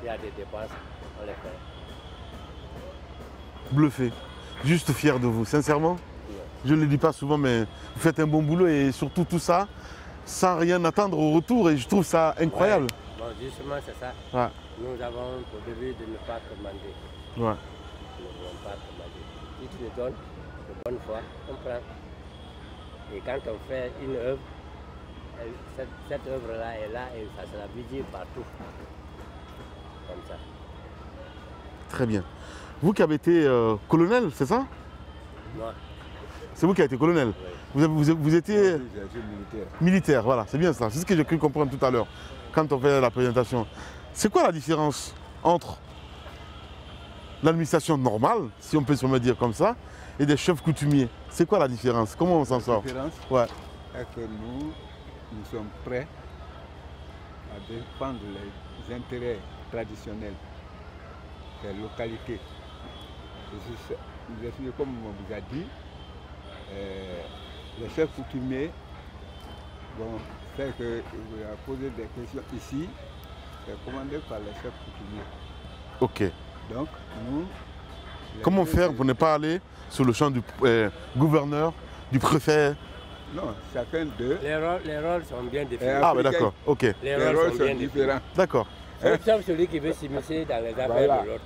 [SPEAKER 6] Il y a des dépenses, on les fait.
[SPEAKER 1] Bluffé. Juste fier de vous, sincèrement. Je ne le dis pas souvent, mais vous faites un bon boulot et surtout tout ça sans rien attendre au retour et je trouve ça incroyable.
[SPEAKER 6] Ouais. Bon, justement, c'est ça.
[SPEAKER 1] Ouais.
[SPEAKER 6] Nous avons pour but de ne pas commander.
[SPEAKER 1] Ouais.
[SPEAKER 6] Nous ne voulons pas commander. Si tu nous donnes de bonne foi, on prend. Et quand on fait une œuvre, cette œuvre-là est là et ça sera visible partout. Comme ça.
[SPEAKER 1] Très bien. Vous qui avez été colonel, c'est ça?
[SPEAKER 6] Moi,
[SPEAKER 1] C'est vous qui avez été colonel?
[SPEAKER 6] oui.
[SPEAKER 1] Vous étiez
[SPEAKER 4] militaire.
[SPEAKER 1] militaire, voilà, c'est bien ça. C'est ce que j'ai cru comprendre tout à l'heure quand on fait la présentation. C'est quoi la différence entre l'administration normale, si on peut se dire comme ça, et des chefs coutumiers? C'est quoi la différence? Comment on s'en sort?
[SPEAKER 4] La différence
[SPEAKER 1] Ouais.
[SPEAKER 4] est que nous sommes prêts à défendre les intérêts traditionnels des localités. Comme on vous a dit, les chefs coutumiers, bon, c'est que vous avez posé des questions ici, c'est commandé par les chefs coutumiers.
[SPEAKER 1] Ok.
[SPEAKER 4] Donc, nous...
[SPEAKER 1] Comment faire pour ne pas aller sur le champ du gouverneur, du préfet?
[SPEAKER 4] Non, chacun d'eux...
[SPEAKER 6] Les rôles sont bien définis.
[SPEAKER 1] Ah, mais d'accord, ok.
[SPEAKER 6] Les
[SPEAKER 4] Les
[SPEAKER 6] rôles
[SPEAKER 4] rôles
[SPEAKER 6] sont bien
[SPEAKER 4] sont
[SPEAKER 6] définis.
[SPEAKER 4] différents.
[SPEAKER 1] D'accord.
[SPEAKER 6] Sauf celui qui veut s'immiscer dans les affaires
[SPEAKER 4] Voilà.
[SPEAKER 6] de l'autre.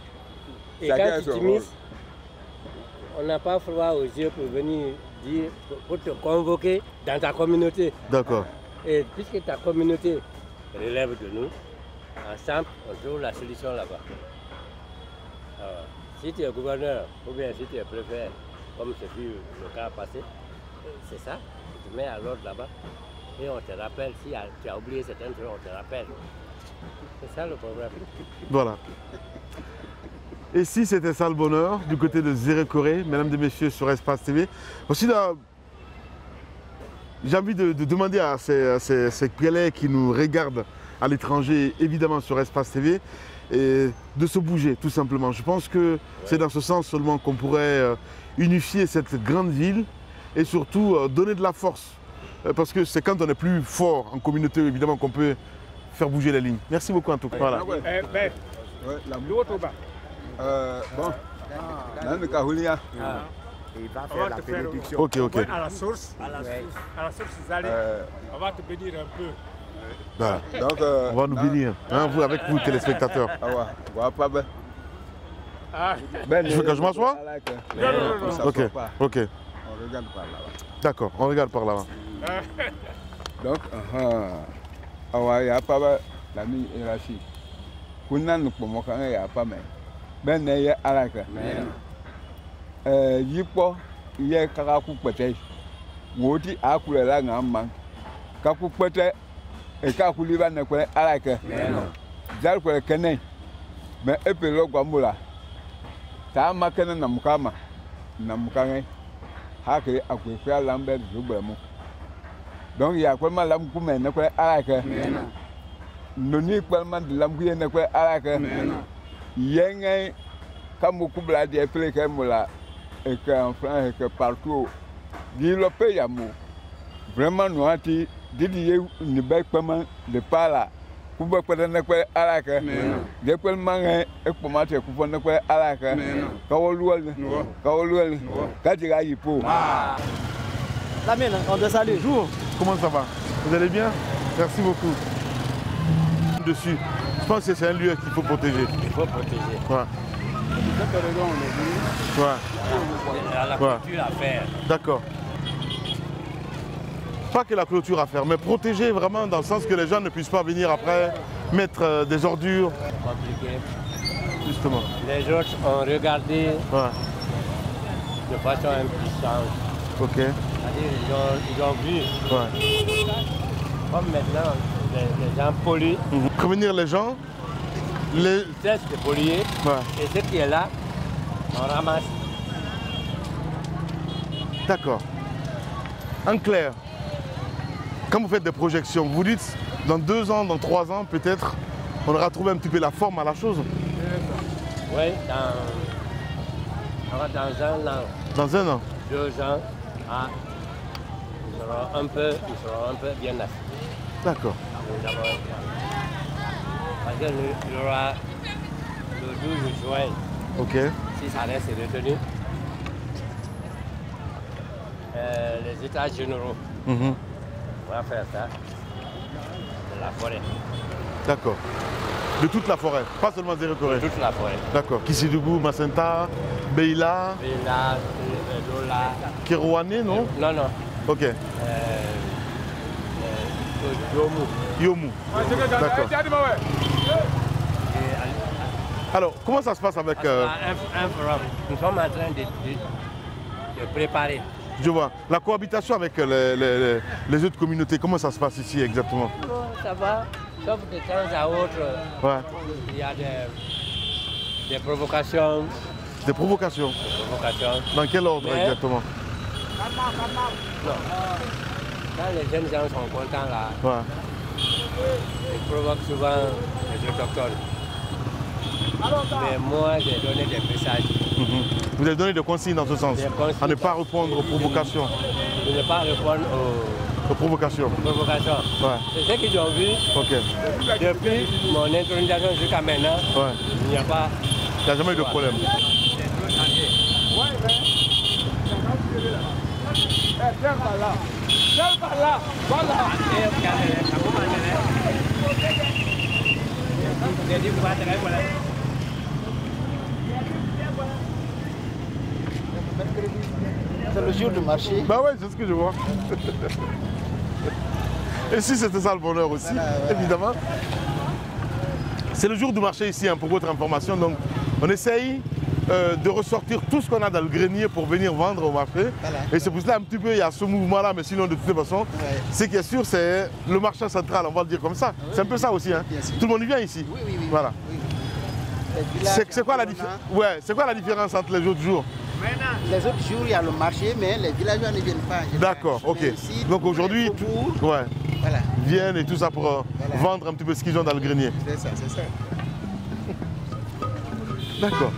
[SPEAKER 6] Et
[SPEAKER 4] Chacun
[SPEAKER 6] quand tu
[SPEAKER 4] son
[SPEAKER 6] t'immisces, on n'a pas froid aux yeux pour venir dire, pour te convoquer dans ta communauté.
[SPEAKER 1] D'accord.
[SPEAKER 6] Et puisque ta communauté relève de nous, ensemble, on trouve la solution là-bas. Alors, si tu es gouverneur ou bien si tu es préfet, comme ce fut le cas passé, c'est ça, tu te mets à l'ordre là-bas et on te rappelle, si tu as oublié certaines choses, on te rappelle. C'est ça le problème.
[SPEAKER 1] Voilà. Et si c'était ça le bonheur, du côté de Zéré Corée, mesdames et messieurs sur Espace TV. Aussi, j'ai envie de demander à ces collègues qui nous regardent à l'étranger, évidemment sur Espace TV, et de se bouger tout simplement. Je pense que c'est dans ce sens seulement qu'on pourrait unifier cette grande ville et surtout donner de la force. Parce que c'est quand on est plus fort en communauté, évidemment, qu'on peut faire bouger les lignes. Merci beaucoup en tout cas. Voilà.
[SPEAKER 5] Ben, l'autre bas.
[SPEAKER 4] Bon, dans le Kahoulia,
[SPEAKER 7] Il va
[SPEAKER 5] On
[SPEAKER 7] faire
[SPEAKER 5] va
[SPEAKER 7] la
[SPEAKER 5] te faire
[SPEAKER 7] bénédiction.
[SPEAKER 1] Ok, ok.
[SPEAKER 5] à la source. À la source, Zali. On va te bénir un peu.
[SPEAKER 1] Voilà.
[SPEAKER 4] donc,
[SPEAKER 1] On va nous bénir, hein, vous, avec vous, téléspectateurs.
[SPEAKER 5] Ah,
[SPEAKER 4] Ben,
[SPEAKER 1] Tu veux que je m'assoie?
[SPEAKER 5] non.
[SPEAKER 1] Ok, ok.
[SPEAKER 4] On regarde par là.
[SPEAKER 1] D'accord, on regarde par là.
[SPEAKER 4] Donc, il n'y a pas la mine hiérarchie. Kuna nous pouvons il n'y a pas mais. Ben, il y a à la Yipo, il y a Karakou Pete. Moti a coulé là, man. Kakou Pete et Kakou Liban ne connaît à la queue. Zal pour le Kene. Mais épée Guamula. Ça a marqué Namukama. Namukane. Hake a pu faire Lambert Zubremo. Donc il y a quoi mal l'amkoumé ne connaît à la queue. Non, ni quoi mal de l'amkoumé ne connaît à la queue. Yenge comme kubla de pele que mola et que en France et que partout dit le pays amour vraiment nous anti dit ni bai comment de pas là kuba kwada na kwa alaka de kwa manga e pomate kuba na kwa alaka kawoluel katiga yipo.
[SPEAKER 8] La mienne, on te salue.
[SPEAKER 1] Bonjour, comment ça va? Vous allez bien? Merci beaucoup. Dessus, je pense que c'est un lieu qu'il faut protéger.
[SPEAKER 6] Il faut protéger.
[SPEAKER 1] Ouais.
[SPEAKER 6] Il y a la culture à faire.
[SPEAKER 1] D'accord. Pas que la clôture à faire, mais protéger vraiment dans le sens que les gens ne puissent pas venir après mettre des ordures.
[SPEAKER 6] Compliqué.
[SPEAKER 1] Justement.
[SPEAKER 6] Les autres ont regardé de façon impuissante.
[SPEAKER 1] Ok.
[SPEAKER 6] C'est-à-dire ils ont vu. Comme maintenant, les gens polluent.
[SPEAKER 1] Prévenir les gens.
[SPEAKER 6] Ils cessent de polluer. Et ce qui est là, on ramasse.
[SPEAKER 1] D'accord. En clair, quand vous faites des projections, vous dites dans 2 ans, dans 3 ans, peut-être, on aura trouvé un petit peu la forme à la chose.
[SPEAKER 6] Oui, dans 1 an.
[SPEAKER 1] Dans 1 an.
[SPEAKER 6] 2 ans, ils seront un peu bien assis.
[SPEAKER 1] D'accord.
[SPEAKER 6] Parce qu'il y aura le 12 juin.
[SPEAKER 1] Ok.
[SPEAKER 6] Si ça reste retenu, les états généraux vont faire ça de la forêt.
[SPEAKER 1] D'accord. De toute la forêt, pas seulement Zéro-Corée.
[SPEAKER 6] Toute la forêt.
[SPEAKER 1] D'accord. Kisidougou, Macenta, Beila.
[SPEAKER 6] Beila, Lola.
[SPEAKER 1] Kirouane, non?
[SPEAKER 6] Non, non.
[SPEAKER 1] Ok. Yomu. D'accord. Alors, comment ça se passe avec...
[SPEAKER 6] Un forum. Nous sommes en train de préparer.
[SPEAKER 1] Je vois. La cohabitation avec les autres communautés, comment ça se passe ici exactement?
[SPEAKER 6] Ça va, sauf de temps à autre, il y a des provocations.
[SPEAKER 1] Des provocations?
[SPEAKER 6] Des provocations.
[SPEAKER 1] Dans quel ordre exactement?
[SPEAKER 6] Non. Quand les jeunes gens sont contents là, ils provoquent souvent les autochtones. Mais moi, j'ai donné des messages.
[SPEAKER 1] Vous avez donné des consignes dans ce sens? À ne pas répondre aux provocations?
[SPEAKER 6] De ne pas répondre
[SPEAKER 1] aux provocations?
[SPEAKER 6] C'est ce qu'ils ont vu. Depuis mon intronisation jusqu'à maintenant, il n'y a pas...
[SPEAKER 1] Il n'y a jamais eu de problème.
[SPEAKER 8] C'est le jour du marché.
[SPEAKER 1] Bah ouais, c'est ce que je vois. Et si c'était ça le bonheur aussi, évidemment. C'est le jour du marché ici, pour votre information. Donc, on essaye de ressortir tout ce qu'on a dans le grenier pour venir vendre au marché. Et c'est pour cela un petit peu, il y a ce mouvement-là, mais sinon de toute façon, ce qui est sûr, c'est le marché central, on va le dire comme ça. C'est un peu ça aussi. Tout le monde y vient ici.
[SPEAKER 8] Oui.
[SPEAKER 1] Voilà. C'est quoi la différence entre les autres jours?
[SPEAKER 8] Les autres jours, il y a le marché, mais les villageois ne viennent pas.
[SPEAKER 1] D'accord, ok. Donc aujourd'hui, viennent et tout ça pour vendre un petit peu ce qu'ils ont dans le grenier.
[SPEAKER 8] C'est ça.
[SPEAKER 1] D'accord.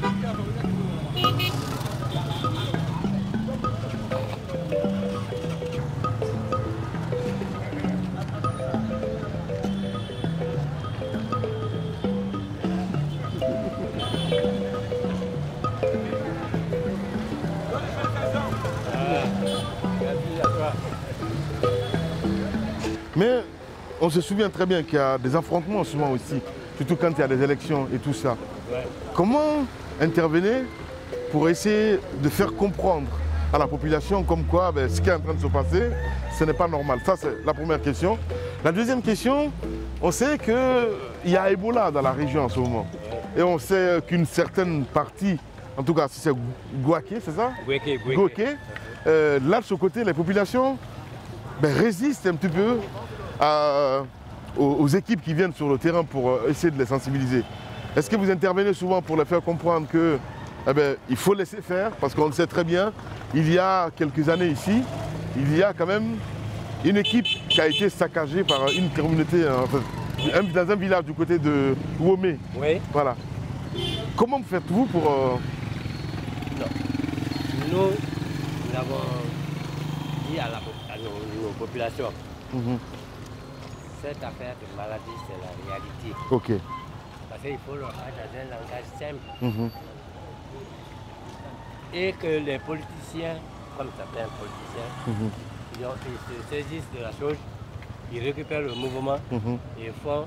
[SPEAKER 1] Mais on se souvient très bien qu'il y a des affrontements souvent aussi, surtout quand il y a des élections et tout ça. Comment intervenir pour essayer de faire comprendre à la population comme quoi ce qui est en train de se passer, ce n'est pas normal? Ça, c'est la première question. La deuxième question, on sait qu'il y a Ebola dans la région en ce moment. Et on sait qu'une certaine partie, en tout cas si c'est Gouaké, c'est ça? Gouaké. Là, de ce côté, les populations résistent un petit peu aux équipes qui viennent sur le terrain pour essayer de les sensibiliser. Est-ce que vous intervenez souvent pour les faire comprendre que il faut laisser faire, parce qu'on le sait très bien, il y a quelques années ici, il y a quand même une équipe qui a été saccagée par une communauté, dans un village du côté de Womé.
[SPEAKER 6] Oui.
[SPEAKER 1] Voilà. Comment faites-vous pour
[SPEAKER 6] Non. Nous avons dit à nos populations, cette affaire de maladie, c'est la réalité.
[SPEAKER 1] Ok.
[SPEAKER 6] Parce qu'il faut le faire dans un langage simple. Et que les politiciens, comme certains politiciens, ils se saisissent de la chose, ils récupèrent le mouvement et font,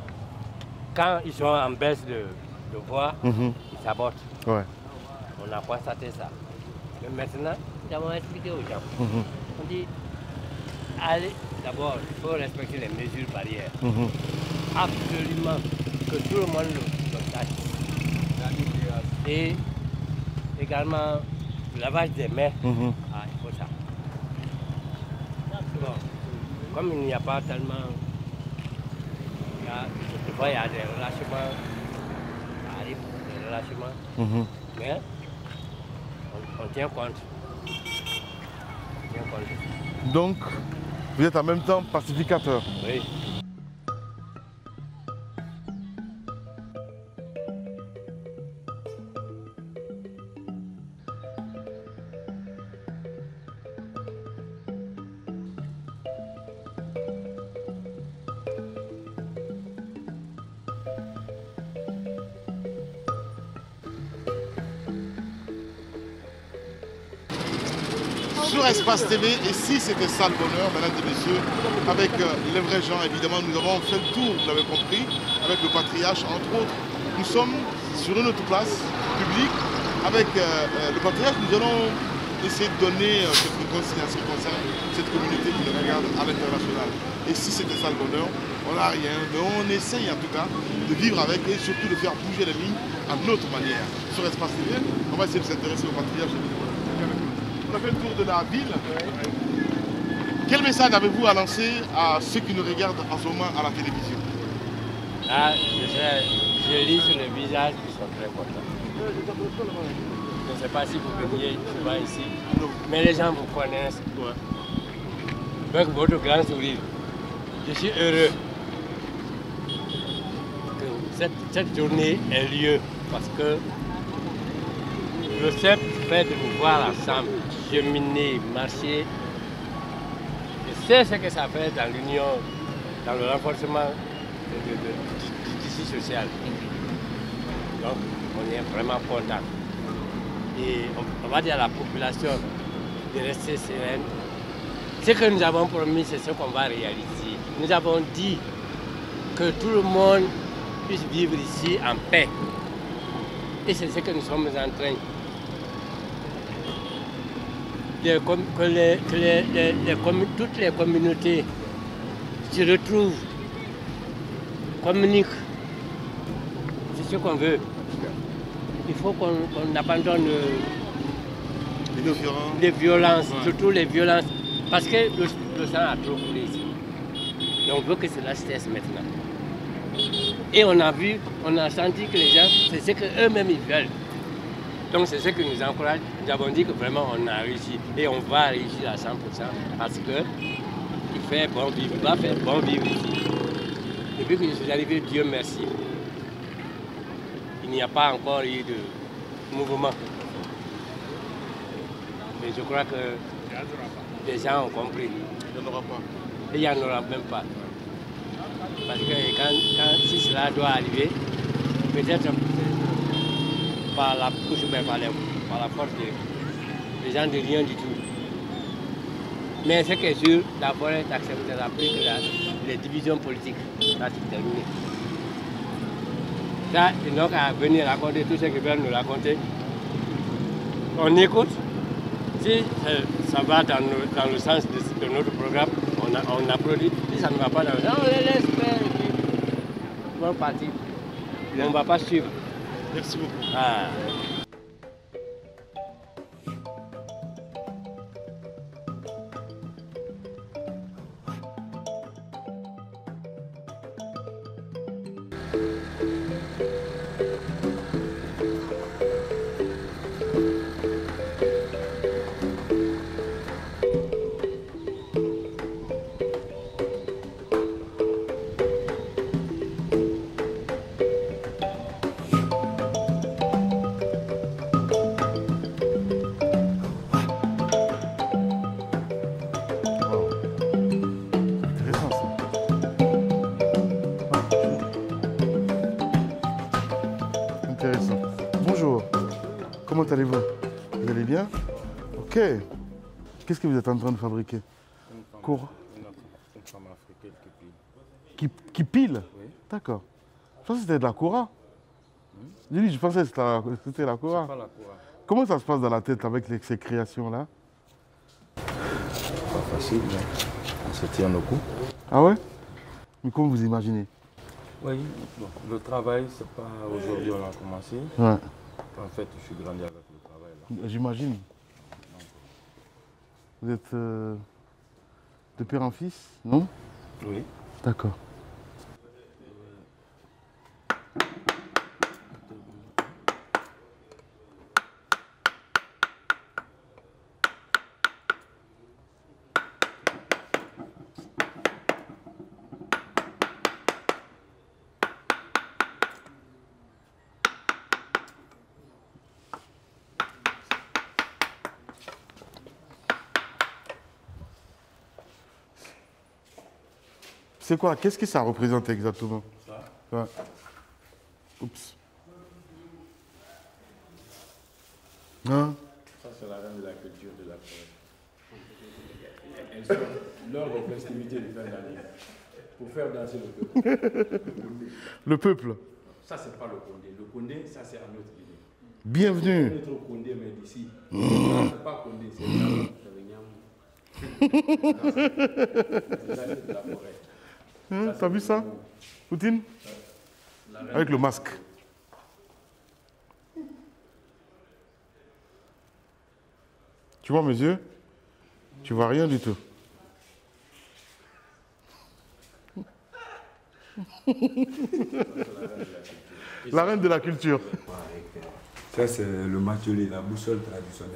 [SPEAKER 6] quand ils sont en baisse de voix, ils sabotent.
[SPEAKER 1] Ouais.
[SPEAKER 6] On a constaté ça. Mais maintenant, nous avons expliqué aux gens. On dit, allez, d'abord, il faut respecter les mesures barrières. Absolument, que tout le monde le sache. Et également, le lavage des mains, il faut ça. Bon, comme il n'y a pas tellement... Des fois, il y a des relâchements, ça arrive, des relâchements, mais on tient compte. On tient compte.
[SPEAKER 1] Donc, vous êtes en même temps pacificateur.
[SPEAKER 6] Oui.
[SPEAKER 1] Sur Espace TV, et si c'était ça le bonheur, mesdames et messieurs, avec les vrais gens, évidemment, nous avons fait le tour, vous l'avez compris, avec le patriarche, entre autres. Nous sommes sur une autre place publique, avec le patriarche, nous allons essayer de donner quelques consignations concernant cette communauté qui nous regarde à l'international. Et si c'était ça le bonheur, on n'a rien, mais on essaye en tout cas de vivre avec et surtout de faire bouger les lignes à notre manière. Sur Espace TV, on va essayer de s'intéresser au patriarche. On a fait le tour de la ville. Quel message avez-vous à lancer à ceux qui nous regardent en ce moment à la télévision?
[SPEAKER 6] Là, je lis sur les visages qui sont très contents. Je ne sais pas si vous veniez souvent ici, mais les gens vous connaissent. Avec votre grand sourire, je suis heureux que cette journée ait lieu parce que le simple fait de nous voir ensemble, cheminer, marcher, je sais ce que ça fait dans l'union, dans le renforcement du tissu social. Donc, on est vraiment content. Et on va dire à la population de rester sereine. Ce que nous avons promis, c'est ce qu'on va réaliser. Nous avons dit que tout le monde puisse vivre ici en paix. Et c'est ce que nous sommes en train toutes les communautés se retrouvent, communiquent. C'est ce qu'on veut. Il faut qu'on abandonne les violences, surtout les violences, parce que le sang a trop coulé ici. Et on veut que cela cesse maintenant. Et on a vu, on a senti que les gens, c'est ce qu'eux-mêmes ils veulent. Donc c'est ce que nous encourage. Nous avons dit que vraiment on a réussi et on va réussir à 100% parce que il fait bon vivre, il va faire bon vivre ici. Depuis que je suis arrivé, Dieu merci, il n'y a pas encore eu de mouvement. Mais je crois que les gens ont compris.
[SPEAKER 1] Il n'y en aura pas.
[SPEAKER 6] Et il n'y en aura même pas. Parce que si cela doit arriver, peut-être par la couche, mais par la force des gens de rien du tout. Mais ce qui est sûr, la forêt n'acceptera plus que les divisions politiques. Ça, c'est terminé. Ça, ils n'ont qu'à venir raconter tout ce qu'ils veulent nous raconter. On écoute. Si ça va dans le sens de notre programme, on applaudit. Si ça ne va pas dans le sens, on les laisse faire et puis ils vont partir. On ne va pas suivre.
[SPEAKER 1] Merci beaucoup.
[SPEAKER 6] Ah.
[SPEAKER 1] allez-vous? Vous allez bien? Ok. Qu'est-ce que vous êtes en train de fabriquer? Une femme africaine qui pile. Qui pile? Oui. D'accord. Je pensais que c'était de la Cora. Je pensais que c'était la Cora. C'est pas la Cora. Comment ça se passe dans la tête avec ces créations-là?
[SPEAKER 9] Pas facile, mais on se tient le coup.
[SPEAKER 1] Ah ouais? Mais comment vous imaginez?
[SPEAKER 9] Oui, bon, le travail, c'est pas aujourd'hui on a commencé.
[SPEAKER 1] Ouais.
[SPEAKER 9] En fait, je suis grandi avec le travail là.
[SPEAKER 1] J'imagine. Vous êtes de père en fils, non?
[SPEAKER 9] Oui.
[SPEAKER 1] D'accord. C'est quoi? Qu'est-ce que ça représente exactement? Ça? Ouais. Oups. Hein?
[SPEAKER 9] Ça, c'est la reine de la culture de la forêt. Elles sont lors des festivités de fin d'année pour faire danser le peuple.
[SPEAKER 1] Le peuple?
[SPEAKER 9] Ça, c'est pas le Condé. Le Condé, ça, c'est un autre Guinée.
[SPEAKER 1] Bienvenue.
[SPEAKER 9] C'est notre Condé, mais d'ici. C'est pas Condé, c'est de la forêt.
[SPEAKER 1] Hein, t'as vu ça, Poutine? Avec le masque. Tu vois mes yeux? Tu vois rien du tout. La reine de la culture.
[SPEAKER 10] Ça, c'est le matelier, la boussole traditionnelle.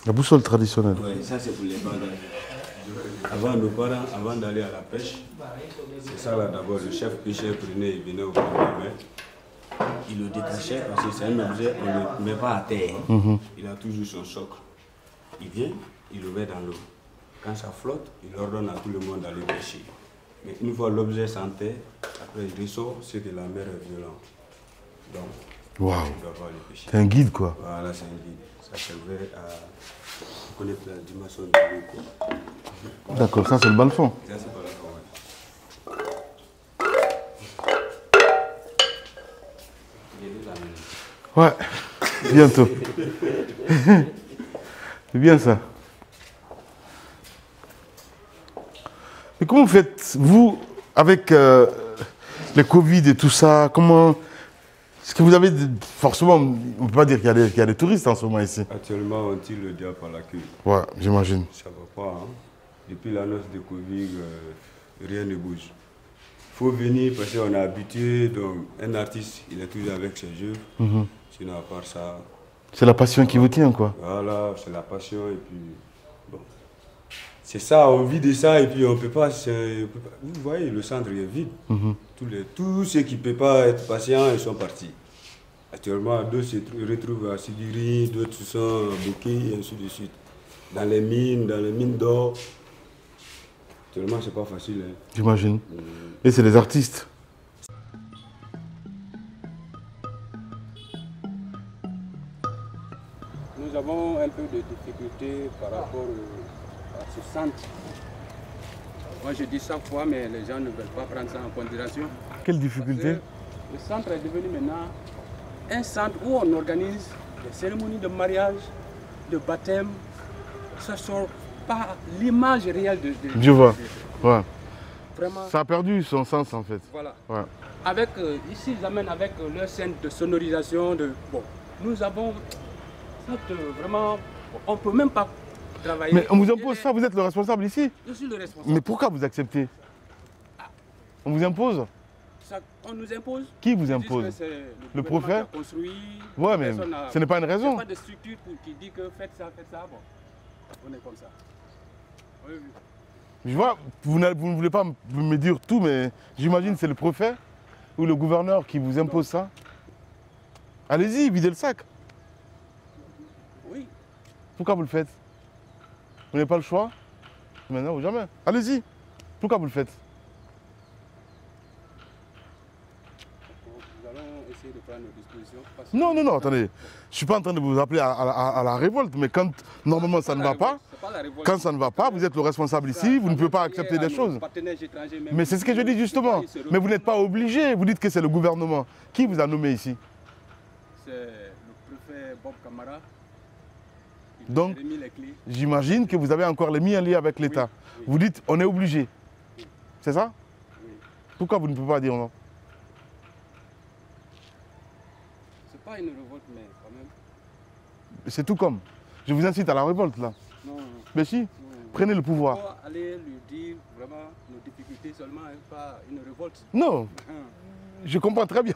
[SPEAKER 1] La boussole traditionnelle.
[SPEAKER 10] Oui, ça, c'est pour les bagages. Avant, nos parents, avant d'aller à la pêche, c'est ça là d'abord, le chef pêcheur prenait, il venait au bout de la mer. Il le détachait parce que c'est un objet, on ne le met pas à terre. Il a toujours son socle. Il vient, il le met dans l'eau. Quand ça flotte, il ordonne à tout le monde d'aller pêcher. Mais une fois l'objet sans terre, après il ressort, c'est que la mer est violente. Donc,
[SPEAKER 1] waouh.
[SPEAKER 10] il doit pas aller pêcher.
[SPEAKER 1] C'est un guide quoi.
[SPEAKER 10] Voilà, c'est un guide. Ça servait à connaître la dimension de l'eau.
[SPEAKER 1] D'accord, ça c'est le balfond.
[SPEAKER 10] Ça c'est pas la forêt.
[SPEAKER 1] Ouais, bientôt. C'est bien ça. Mais comment vous faites, vous, avec le Covid et tout ça, comment... Est-ce que vous avez... Forcément, on ne peut pas dire qu'il y a des touristes en ce moment ici.
[SPEAKER 10] Actuellement, on tire le diable par la queue.
[SPEAKER 1] Ouais, j'imagine.
[SPEAKER 10] Ça va pas, hein. Depuis l'annonce de Covid, rien ne bouge. Il faut venir parce qu'on est habitué, donc un artiste, il est toujours avec ses œuvres. Sinon, à part ça...
[SPEAKER 1] C'est la passion qui vous tient, quoi.
[SPEAKER 10] Voilà, c'est la passion et puis... Bon. C'est ça, on vit de ça et puis on peut pas... Vous voyez, le centre est vide. Tous ceux qui ne peuvent pas être patients, ils sont partis. Actuellement, d'autres se retrouvent à Sidiri, d'autres sont à Bouquet, et ainsi de suite. Dans les mines d'or. Actuellement, c'est pas facile. Hein.
[SPEAKER 1] J'imagine. Et c'est des artistes.
[SPEAKER 11] Nous avons un peu de difficulté par rapport à ce centre. Moi je dis chaque fois, mais les gens ne veulent pas prendre ça en considération.
[SPEAKER 1] Quelle difficulté?
[SPEAKER 11] Le centre est devenu maintenant un centre où on organise des cérémonies de mariage, de baptême. Ça ne sort pas l'image réelle de...
[SPEAKER 1] Je vois. Ouais.
[SPEAKER 11] Vraiment.
[SPEAKER 1] Ça a perdu son sens en fait.
[SPEAKER 11] Voilà.
[SPEAKER 1] Ouais.
[SPEAKER 11] Avec, ici, ils amènent avec leur scène de sonorisation. Bon, nous avons vraiment... On ne peut même pas travailler.
[SPEAKER 1] Mais on vous impose ça, vous êtes le responsable ici?
[SPEAKER 11] Je suis le responsable.
[SPEAKER 1] Mais pourquoi vous acceptez? On vous impose?
[SPEAKER 11] Ça, on nous impose.
[SPEAKER 1] Qui vous impose? Le préfet? Ouais, mais ce n'est pas une raison.
[SPEAKER 11] Il n'y a pas de structure qui dit que faites ça, bon. On est comme ça. Oui, oui.
[SPEAKER 1] Je vois, vous ne voulez pas me dire tout, mais j'imagine que c'est le préfet ou le gouverneur qui vous impose ça. Allez-y, videz le sac.
[SPEAKER 11] Oui.
[SPEAKER 1] Pourquoi vous le faites? Vous n'avez pas le choix? Maintenant ou jamais. Allez-y. Pourquoi vous le faites?
[SPEAKER 11] Nous allons essayer essayer de prendre nos dispositions.
[SPEAKER 1] Non, non, non, attendez. Je ne suis pas en train de vous appeler à la révolte, mais quand normalement ça ne va pas, quand ça ne va pas, vous êtes le responsable ici, vous ne pouvez pas accepter des choses. Mais c'est ce que je dis justement. Mais vous n'êtes pas obligé. Vous dites que c'est le gouvernement. Qui vous a nommé ici?
[SPEAKER 11] C'est le préfet Bob Camara.
[SPEAKER 1] Donc, j'imagine que vous avez encore les miens liés avec l'État. Oui. Vous dites, on est obligé. Oui. C'est ça? Oui. Pourquoi vous ne pouvez pas dire non?
[SPEAKER 11] C'est pas une révolte, mais quand même.
[SPEAKER 1] C'est tout comme. Je vous incite à la révolte, là.
[SPEAKER 11] Non.
[SPEAKER 1] Mais si, prenez le pouvoir.
[SPEAKER 11] Il faut aller lui dire vraiment nos difficultés seulement, hein, pas une révolte.
[SPEAKER 1] Non. Je comprends très bien.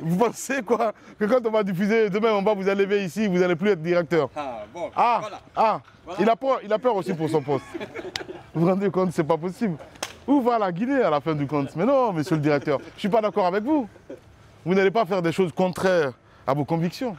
[SPEAKER 1] Vous pensez quoi? Que quand on va diffuser, demain on va vous élever ici, vous n'allez plus être directeur.
[SPEAKER 11] Bon,
[SPEAKER 1] voilà. Voilà. Il a peur aussi pour son poste. Vous vous rendez compte, c'est pas possible. Où va la Guinée à la fin du compte? Mais non, monsieur le directeur, je ne suis pas d'accord avec vous. Vous n'allez pas faire des choses contraires à vos convictions.